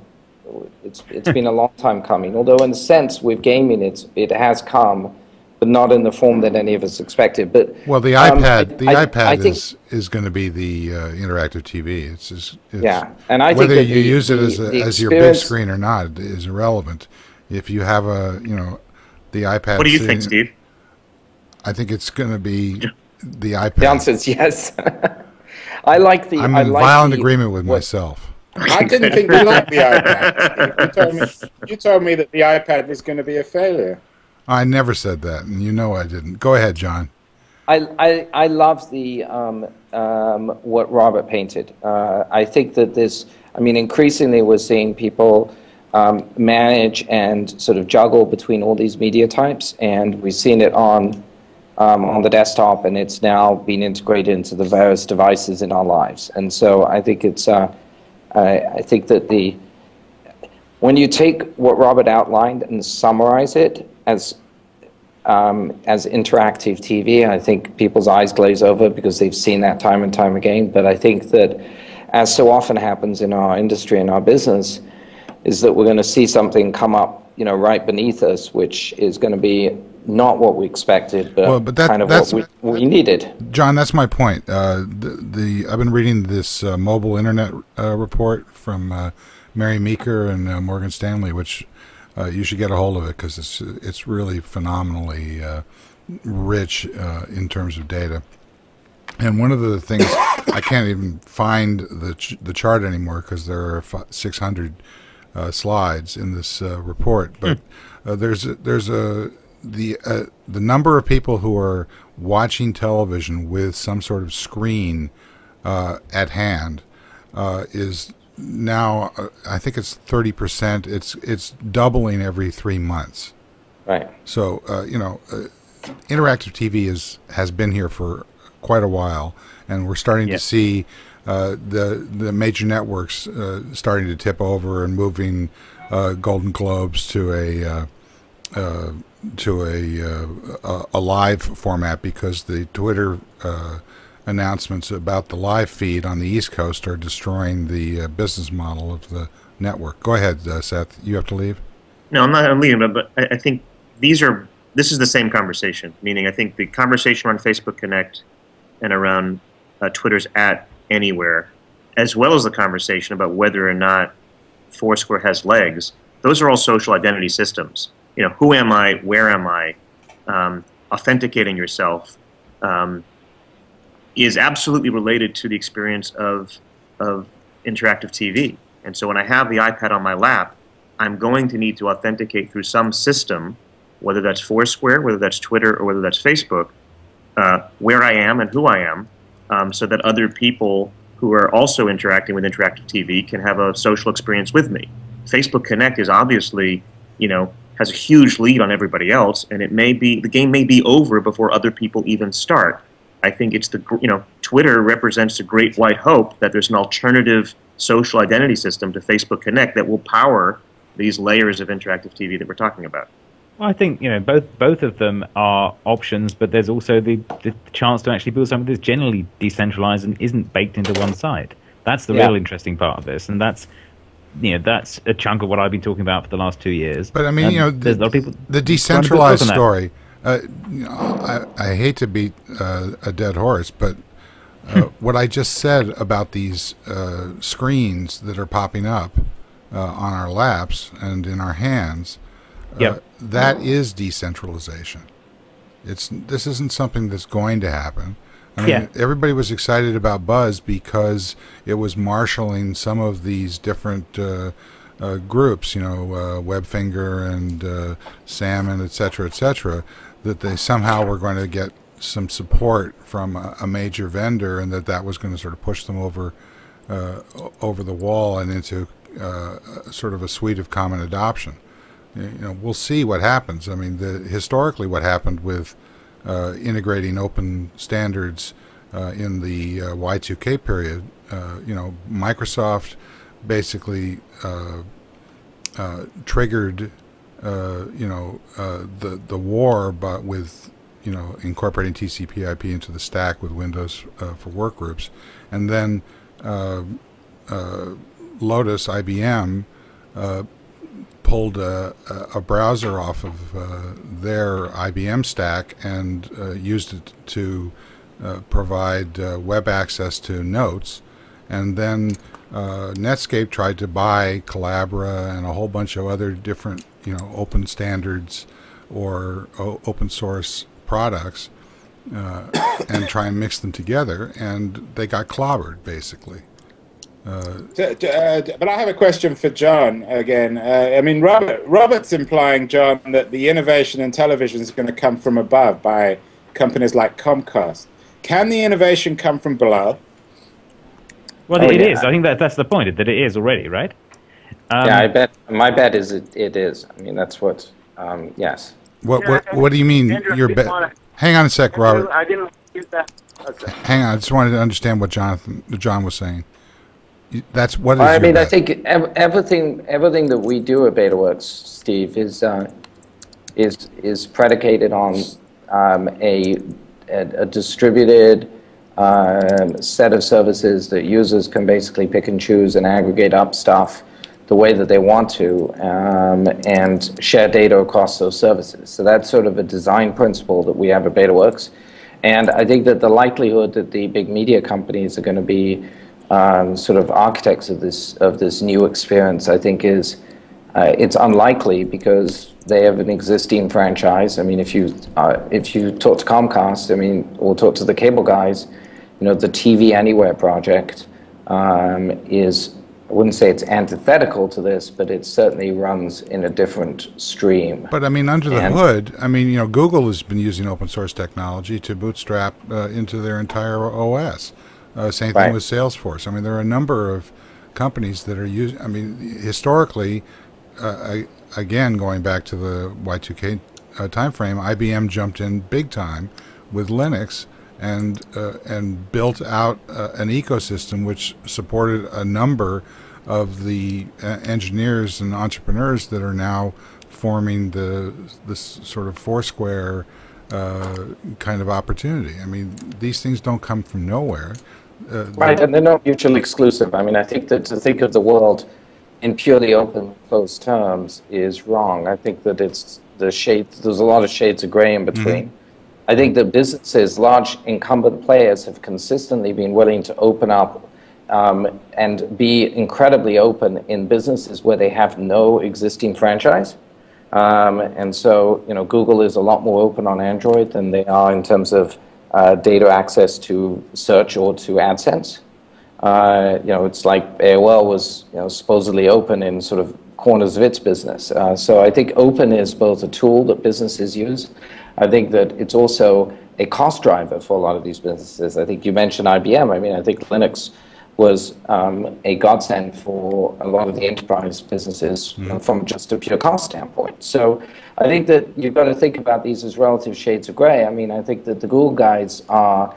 it's been a long time coming. Although in a sense with gaming, it has come, but not in the form that any of us expected. But well, the iPad is going to be the interactive TV. It's and I whether think that you use it as your big screen or not is irrelevant. If you have the iPad. What do you think, Steve? I think it's going to be the iPad. The answer is yes. I'm in violent agreement with myself. I didn't think you liked the iPad. You told me that the iPad was going to be a failure. I never said that, and I didn't. Go ahead, John. I love the what Robert painted. I think that increasingly we're seeing people manage and sort of juggle between all these media types, and we've seen it on the desktop, and it's now been integrated into the various devices in our lives. And so I think it's I think that when you take what Robert outlined and summarize it as as interactive TV. I think people's eyes glaze over because they've seen that time and time again. But I think that, as so often happens in our industry and our business, is that we're going to see something come up, right beneath us, which is going to be not what we expected, but kind of what we needed. John, that's my point. I've been reading this mobile internet report from Mary Meeker and Morgan Stanley, which you should get a hold of it because it's really phenomenally rich in terms of data. And one of the things, I can't even find the chart anymore because there are 600 slides in this report, but the number of people who are watching television with some sort of screen at hand is now, I think it's 30%. It's doubling every 3 months. Right. So interactive TV has been here for quite a while, and we're starting to see the major networks starting to tip over and moving Golden Globes to a live format, because the Twitter announcements about the live feed on the East Coast are destroying the business model of the network. Go ahead, Seth. You have to leave? No, I'm not leaving, but I think this is the same conversation, meaning I think the conversation around Facebook Connect and around Twitter's @Anywhere, as well as the conversation about whether or not Foursquare has legs, those are all social identity systems. Who am I? Where am I? Authenticating yourself is absolutely related to the experience of interactive TV. And so when I have the iPad on my lap, I'm going to need to authenticate through some system, whether that's Foursquare, whether that's Twitter, or whether that's Facebook, where I am and who I am, so that other people who are also interacting with interactive TV can have a social experience with me. Facebook Connect is obviously, has a huge lead on everybody else, and the game may be over before other people even start. I think it's Twitter represents the great white hope that there's an alternative social identity system to Facebook Connect that will power these layers of interactive TV that we're talking about. Well, I think both of them are options, but there's also the chance to actually build something that's generally decentralized and isn't baked into one side. That's the real interesting part of this, and that's a chunk of what I've been talking about for the last 2 years. But I mean, there's a lot of people the decentralized story. I hate to beat a dead horse, but what I just said about these screens that are popping up on our laps and in our hands, that is decentralization. This isn't something that's going to happen. I mean, everybody was excited about Buzz because it was marshaling some of these different groups, Webfinger and Salmon, et cetera, that they somehow were going to get some support from a major vendor, and that was going to sort of push them over the wall and into sort of a suite of common adoption. We'll see what happens. I mean, historically what happened with integrating open standards in the Y2K period, Microsoft basically triggered the war, but with incorporating TCP/IP into the stack with Windows for workgroups, and then Lotus, IBM, pulled a browser off of their IBM stack and used it to provide web access to notes. And then Netscape tried to buy Collabra and a whole bunch of other different, open standards or open source products and try and mix them together, and they got clobbered, basically. But I have a question for John again. I mean, Robert's implying, John, that the innovation in television is going to come from above by companies like Comcast. Can the innovation come from below? Well, it is. I think that's the point, that it is already, right? I bet. My bet is it is. I mean, that's what. Yes. What do you mean? Andrew, Your bet? Hang on a sec, Robert. I didn't use that. Okay. Hang on. I just wanted to understand what John was saying. That's what is I mean, bet? I think everything that we do at BetaWorks, Steve, is is predicated on a distributed set of services that users can basically pick and choose and aggregate up stuff the way that they want to, and share data across those services. So that's sort of a design principle that we have at BetaWorks. And I think that the likelihood that the big media companies are going to be sort of architects of this new experience, I think is it's unlikely, because they have an existing franchise. I mean, if you talk to Comcast, I mean, or talk to the cable guys, you know, the TV Anywhere project is, I wouldn't say it's antithetical to this, but it certainly runs in a different stream. But I mean, under the hood, I mean, you know, Google has been using open source technology to bootstrap into their entire OS. Same thing with Salesforce. I mean, there are a number of companies that are using. I mean, historically, again, going back to the Y2K timeframe, IBM jumped in big time with Linux and built out an ecosystem which supported a number of the engineers and entrepreneurs that are now forming this sort of Foursquare kind of opportunity. I mean, these things don't come from nowhere. Right, and they're not mutually exclusive. I mean, I think that to think of the world in purely open closed terms is wrong. I think that it's the shades. There's a lot of shades of gray in between. I think that businesses, large incumbent players, have consistently been willing to open up and be incredibly open in businesses where they have no existing franchise. And so, you know, Google is a lot more open on Android than they are in terms of data access to search or to AdSense. You know, it's like AOL was, you know, supposedly open in sort of corners of its business. So I think open is both a tool that businesses use. I think that it's also a cost driver for a lot of these businesses. I think you mentioned IBM. I mean, I think Linux was a godsend for a lot of the enterprise businesses from just a pure cost standpoint. So I think that you've got to think about these as relative shades of gray. I mean, I think that the Google guys are,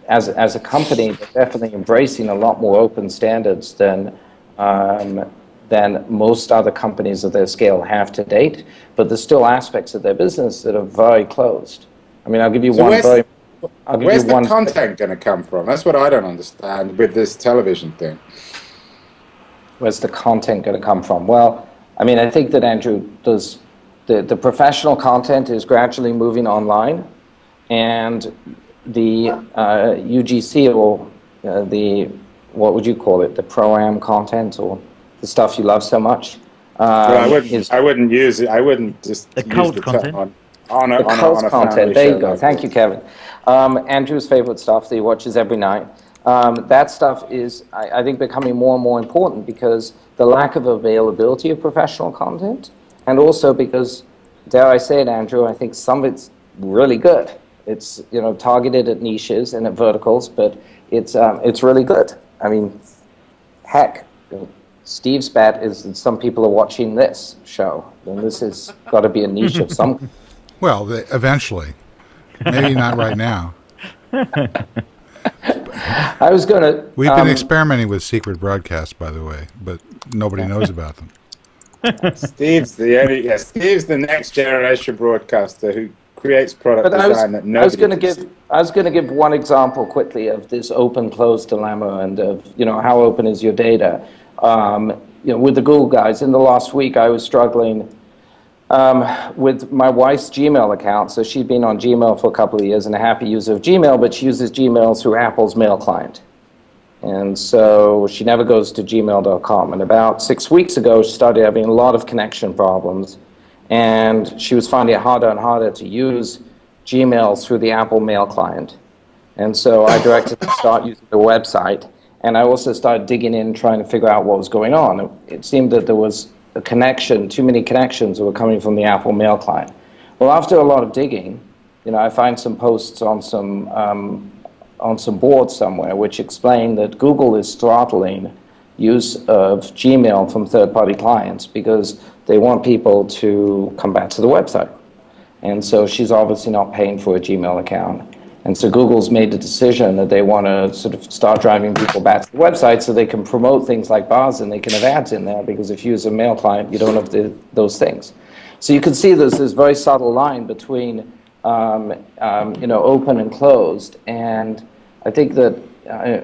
as a company, they're definitely embracing a lot more open standards than most other companies of their scale have to date. But there's still aspects of their business that are very closed. I mean, I'll give you one very... Where's the content going to come from? That's what I don't understand with this television thing. Where's the content going to come from? Well, I mean, I think that, Andrew, the professional content is gradually moving online, and the UGC, or what would you call it, the pro-am content, or the stuff you love so much. Well, I wouldn't use it. I wouldn't just the use cult the content. On a content. There you go. Thank you, Kevin. Andrew's favorite stuff that he watches every night. That stuff is, I think, becoming more and more important because the lack of availability of professional content, and also because, dare I say it, Andrew, I think some of it's really good. It's, you know, targeted at niches and at verticals, but it's really good. I mean, heck, Steve's bet is that some people are watching this show, and this has got to be a niche of some. Well, eventually. Maybe not right now. I was going to... We've been experimenting with secret broadcasts, by the way, but nobody knows about them. Steve's the next generation broadcaster who creates product design that nobody I was going to give one example quickly of this open-closed dilemma and of, you know, how open is your data. You know, with the Google guys, in the last week, I was struggling with my wife's Gmail account. So she'd been on Gmail for a couple of years and a happy user of Gmail, but she uses Gmail through Apple's mail client. And so she never goes to gmail.com. And about 6 weeks ago, she started having a lot of connection problems. And she was finding it harder and harder to use Gmail through the Apple mail client. And so I directed her to start using the website. And I also started digging in, trying to figure out what was going on. It seemed that there was a connection, too many connections that were coming from the Apple mail client. Well, after a lot of digging, you know, I find some posts on some boards somewhere which explain that Google is throttling use of Gmail from third-party clients because they want people to come back to the website. And so she's obviously not paying for a Gmail account. And so Google's made the decision that they want to sort of start driving people back to the website so they can promote things like bars and they can have ads in there, because if you use a mail client, you don't have those things. So you can see there's this very subtle line between open and closed, and I think that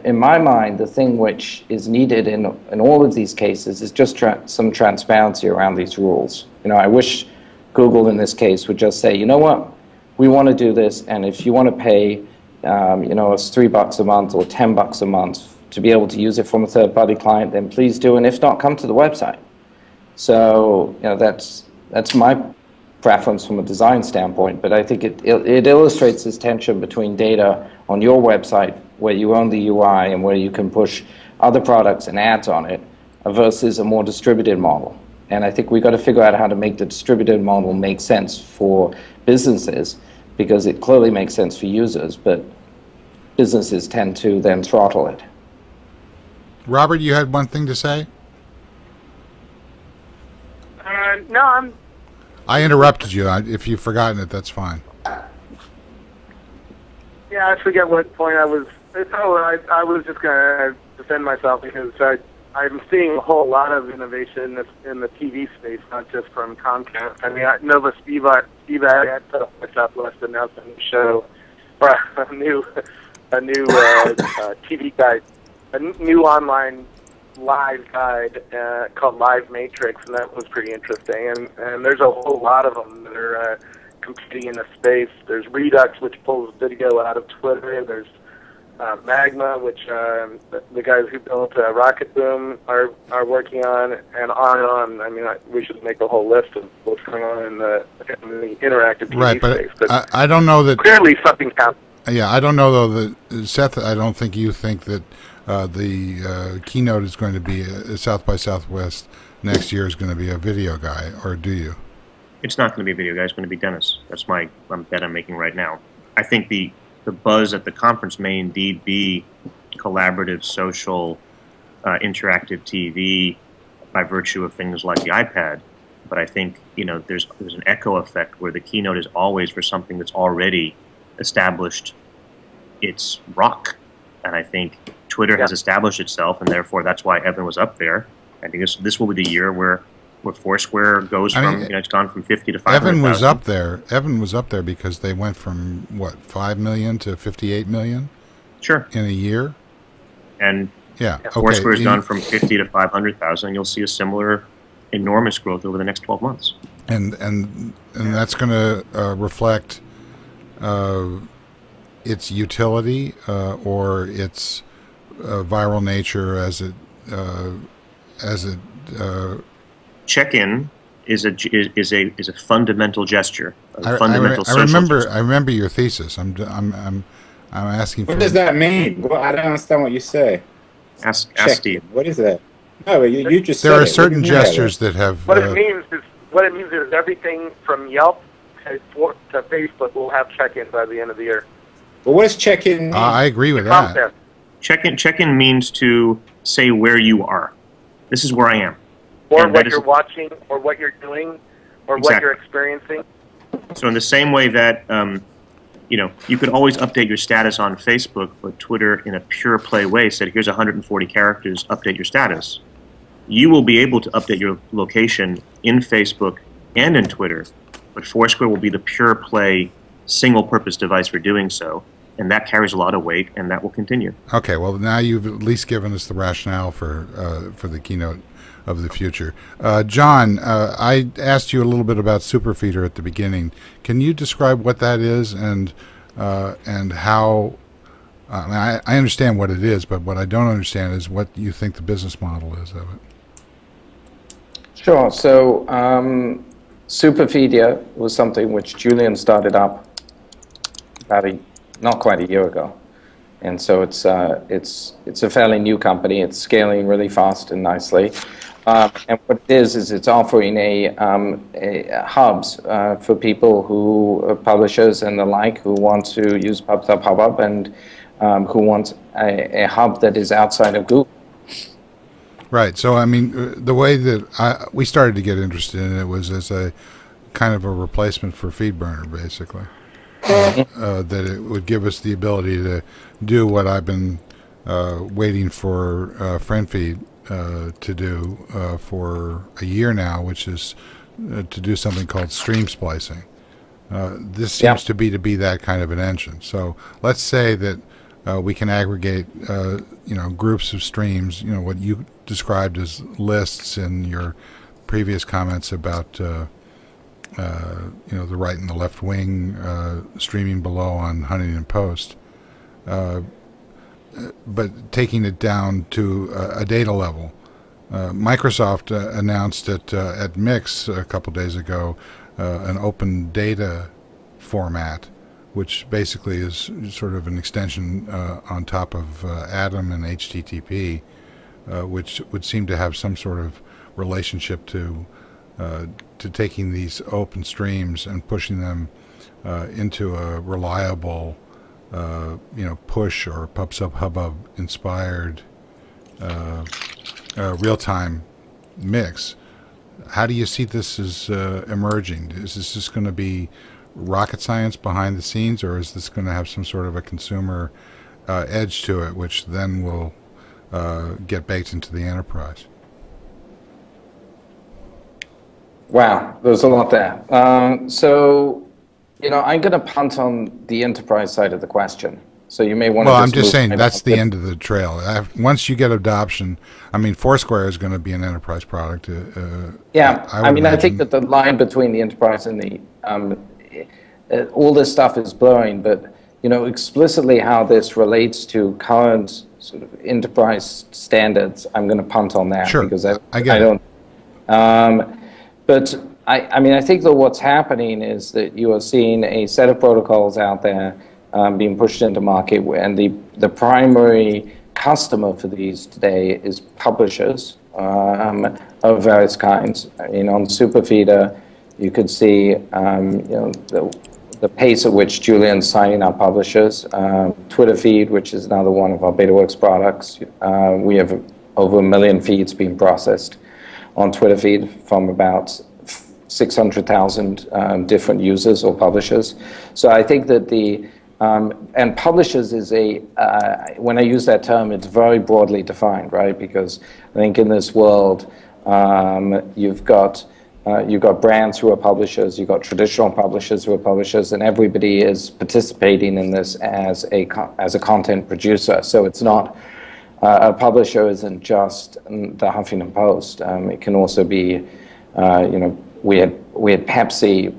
in my mind, the thing which is needed in all of these cases is just some transparency around these rules. I wish Google in this case would just say, you know what, we want to do this, and if you want to pay, us $3 a month or $10 a month to be able to use it from a third-party client, then please do, and if not, come to the website. So that's my preference from a design standpoint, but I think it illustrates this tension between data on your website, where you own the UI and where you can push other products and ads on it, versus a more distributed model. And I think we've got to figure out how to make the distributed model make sense for businesses, because it clearly makes sense for users, but businesses tend to then throttle it. Robert, you had one thing to say? No, I interrupted you. If you've forgotten it, that's fine. Yeah, I forget what point I was. I was just going to defend myself because I'm seeing a whole lot of innovation in the TV space, not just from Comcast. I mean, Nova Spiva had put up by Southwest announced a new show, or a new TV guide, a new online live guide called Live Matrix, and that was pretty interesting. And there's a whole lot of them that are competing in the space. There's Redux, which pulls video out of Twitter. There's Magma, which the guys who built Rocket Boom are working on, and on and on. I mean, we should make a whole list of what's going on in the interactive TV space. But I don't know that clearly something's happening. Yeah, I don't know though that Seth. I don't think you think that the keynote is going to be South by Southwest next year is going to be a video guy, or do you? It's not going to be a video guy. It's going to be Dennis. That's my bet I'm making right now. I think the buzz at the conference may indeed be collaborative, social, interactive TV by virtue of things like the iPad. But I think there's an echo effect where the keynote is always for something that's already established its rock. And I think Twitter has established itself, and therefore that's why Evan was up there. I think this will be the year where Foursquare goes from it's gone from 50 to 500,000. Evan was up there because they went from what, 5 million to 58 million. Sure. In a year. And Foursquare's gone from 50 to 500,000. And you'll see a similar enormous growth over the next 12 months. And that's going to reflect its utility or its viral nature as it check-in is a fundamental gesture. I remember your thesis. I'm asking for. What does that mean? Well, I don't understand what you say. Ask Steve. What is that? No, you just. There are certain gestures that have. What it means is everything from Yelp to Facebook will have check-in by the end of the year. Well, what does check-in mean? I agree with that. Check-in means to say where you are. This is where I am. Or what you're watching, or what you're doing, or what you're experiencing. So in the same way that, you could always update your status on Facebook, but Twitter, in a pure play way, said, here's 140 characters, update your status. You will be able to update your location in Facebook and in Twitter, but Foursquare will be the pure play, single-purpose device for doing so, and that carries a lot of weight, and that will continue. Okay, well, now you've at least given us the rationale for the keynote of the future. John, I asked you a little bit about Superfeeder at the beginning. Can you describe what that is and how? I understand what it is, but what I don't understand is what you think the business model is of it. Sure. So Superfeeder was something which Julian started up about not quite a year ago. And so it's a fairly new company. It's scaling really fast and nicely. And what it is it's offering a hubs for people who publishers and the like who want to use PubSub and who want a hub that is outside of Google. Right. So I mean, the way that we started to get interested in it was as a kind of a replacement for FeedBurner, basically. That it would give us the ability to do what I've been waiting for FriendFeed to do for a year now, which is to do something called stream splicing. This seems to be that kind of an engine. So let's say that we can aggregate, groups of streams. What you described as lists in your previous comments about, the right and the left wing streaming below on Huntington Post. But taking it down to a data level. Microsoft announced at Mix a couple days ago an open data format, which basically is sort of an extension on top of Atom and HTTP, which would seem to have some sort of relationship to taking these open streams and pushing them into a reliable, push or PubSub Hubbub inspired real-time mix. How do you see this as emerging? Is this just going to be rocket science behind the scenes, or is this going to have some sort of a consumer edge to it, which then will get baked into the enterprise? Wow, there's a lot there. So, I'm going to punt on the enterprise side of the question. So you may want to. Well, I'm just saying that's the end of the trail. Once you get adoption, Foursquare is going to be an enterprise product. I think that the line between the enterprise and the all this stuff is blurring, but explicitly how this relates to current sort of enterprise standards, I'm going to punt on that. Sure, because I get it. But I think that what's happening is that you are seeing a set of protocols out there being pushed into market, and the primary customer for these today is publishers of various kinds. On Superfeeder, you could see the pace at which Julian's signing up publishers. Twitter feed, which is another one of our BetaWorks products, we have over 1 million feeds being processed on Twitter feed from about 600,000 different users or publishers. So I think that and publishers is when I use that term, it's very broadly defined, right? Because I think in this world, you've got brands who are publishers, you've got traditional publishers who are publishers, and everybody is participating in this as a content producer. So it's not, a publisher isn't just the Huffington Post. It can also be, we had Pepsi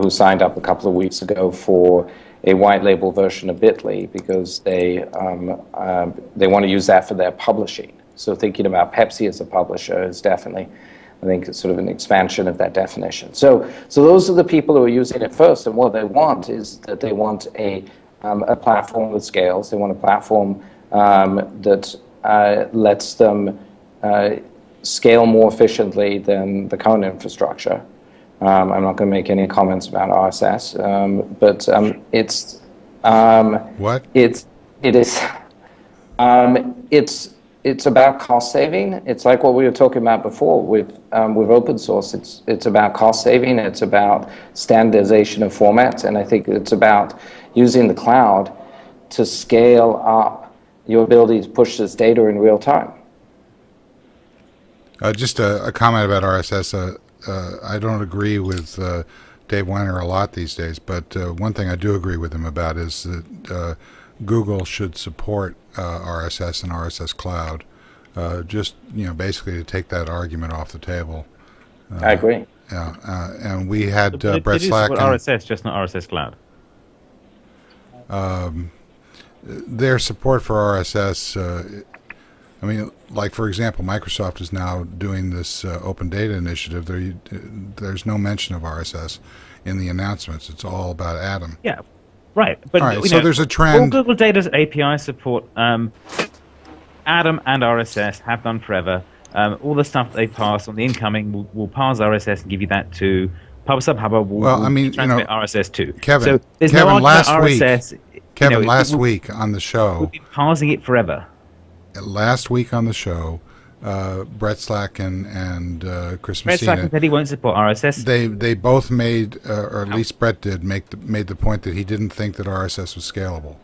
who signed up a couple of weeks ago for a white label version of Bitly because they want to use that for their publishing. So thinking about Pepsi as a publisher is definitely, I think, it's sort of an expansion of that definition. So those are the people who are using it first, and what they want is that they want a platform that scales. They want a platform that lets them scale more efficiently than the current infrastructure. I'm not going to make any comments about RSS, but it's about cost saving. It's like what we were talking about before with open source. It's about cost saving. It's about standardization of formats, and I think it's about using the cloud to scale up your ability to push this data in real time. Just a comment about RSS. I don't agree with Dave Weiner a lot these days, but one thing I do agree with him about is that Google should support RSS and RSS Cloud. Just basically to take that argument off the table. I agree. Yeah, and we had Brett Slack. RSS, just not RSS Cloud. Their support for RSS. Like for example, Microsoft is now doing this open data initiative. There's no mention of RSS in the announcements. It's all about Atom. Yeah, right. But all right, so there's a trend. All Google Data's API support, Atom and RSS have done forever. All the stuff they pass on the incoming will parse RSS and give you that to PubSub Hubbub. Transmit RSS too. Kevin, so there's no last week, RSS. Kevin, last week on the show, we've been parsing it forever. Last week on the show, Brett Slack and Chris Brett Messina. Slack said he won't support RSS. They both made, or at least Brett did, made the point that he didn't think that RSS was scalable.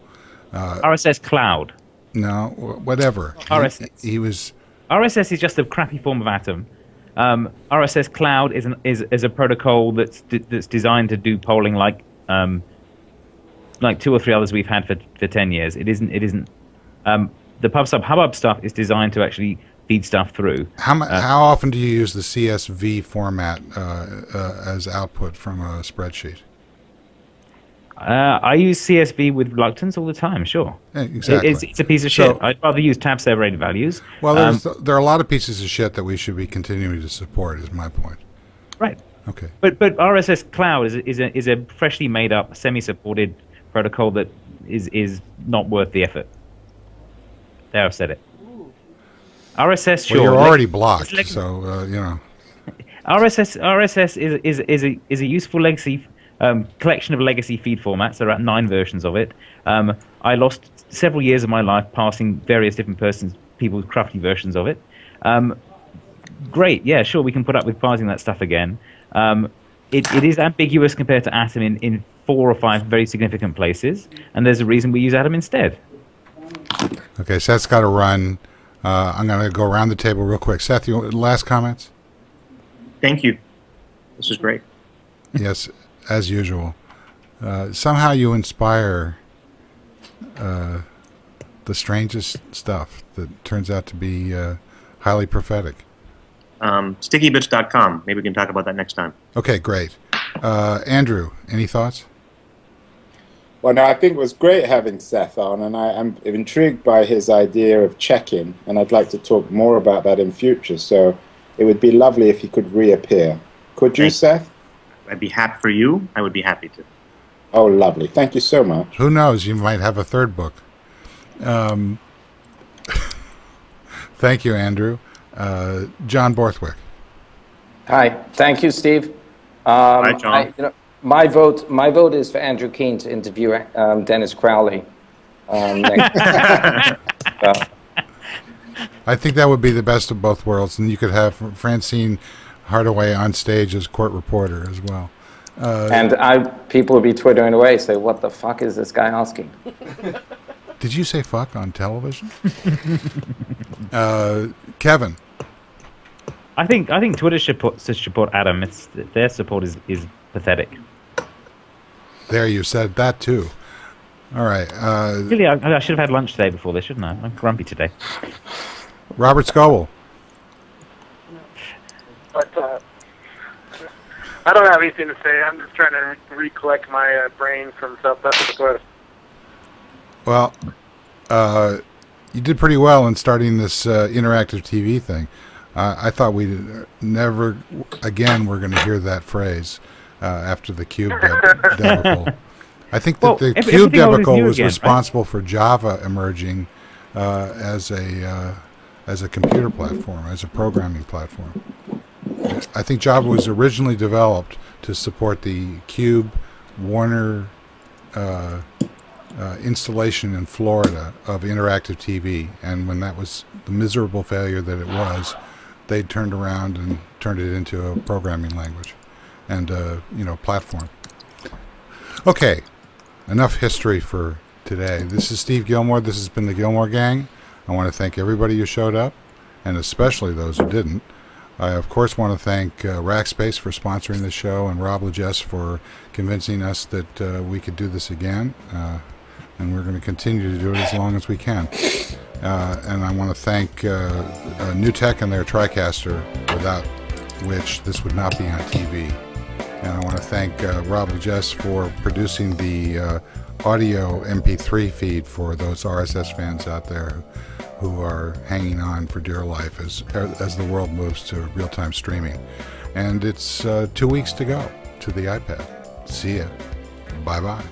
RSS Cloud. No, whatever. RSS. He was. RSS is just a crappy form of Atom. RSS Cloud is a protocol that's designed to do polling like two or three others we've had for 10 years. It isn't. The PubSub Hubbub stuff is designed to actually feed stuff through. How often do you use the CSV format as output from a spreadsheet? I use CSV with reluctance all the time, sure. Yeah, exactly. It's a piece of shit. I'd rather use tab separated values. Well, there are a lot of pieces of shit that we should be continuing to support, is my point. Right. Okay. But RSS Cloud is a freshly made up, semi-supported protocol that is not worth the effort. There, I've said it. RSS, sure. Well, you're already blocked, so you know. RSS is a useful legacy collection of legacy feed formats. There are 9 versions of it. I lost several years of my life passing various different people's crafty versions of it. Great, yeah, sure, we can put up with parsing that stuff again. It is ambiguous compared to Atom in 4 or 5 very significant places, and there's a reason we use Atom instead. Okay, Seth's got to run. I'm going to go around the table real quick. Seth, last comments? Thank you. This is great. Yes, as usual. Somehow you inspire the strangest stuff that turns out to be highly prophetic. Stickybits.com. Maybe we can talk about that next time. Okay, great. Andrew, any thoughts? Well, no, I think it was great having Seth on, and I'm intrigued by his idea of check-in, and I'd like to talk more about that in future, so it would be lovely if he could reappear. Could you, Seth? I'd be happy for you. I would be happy to. Oh, lovely. Thank you so much. Who knows? You might have a third book. Thank you, Andrew. John Borthwick. Hi. Thank you, Steve. Hi, John. My vote is for Andrew Keene to interview Dennis Crowley. Next. I think that would be the best of both worlds, and you could have Francine Hardaway on stage as court reporter as well. And people would be twittering away, say, "What the fuck is this guy asking?" Did you say "fuck" on television? Kevin. I think Twitter should support Adam. Their support is pathetic. There, you said that too. All right. Really, I should have had lunch today before this, shouldn't I? I'm grumpy today. Robert Scoble. But I don't have anything to say. I'm just trying to recollect my brain from South Dakota. Well, you did pretty well in starting this interactive TV thing. I thought we never again we're going to hear that phrase after the cube debacle. I think that the cube debacle was responsible for Java emerging as a computer platform, as a programming platform. I think Java was originally developed to support the Cube Warner installation in Florida of interactive TV, and when that was the miserable failure that it was, they turned around and turned it into a programming language and platform. Okay, enough history for today. This is Steve Gillmor. This has been the Gillmor Gang. I want to thank everybody who showed up, and especially those who didn't. I, of course, want to thank Rackspace for sponsoring the show and Rob Legess for convincing us that we could do this again. And we're going to continue to do it as long as we can. And I want to thank New Tech and their TriCaster, without which this would not be on TV. And I want to thank Rob Legess for producing the audio MP3 feed for those RSS fans out there who are hanging on for dear life as the world moves to real-time streaming. And it's 2 weeks to go to the iPad. See ya. Bye-bye.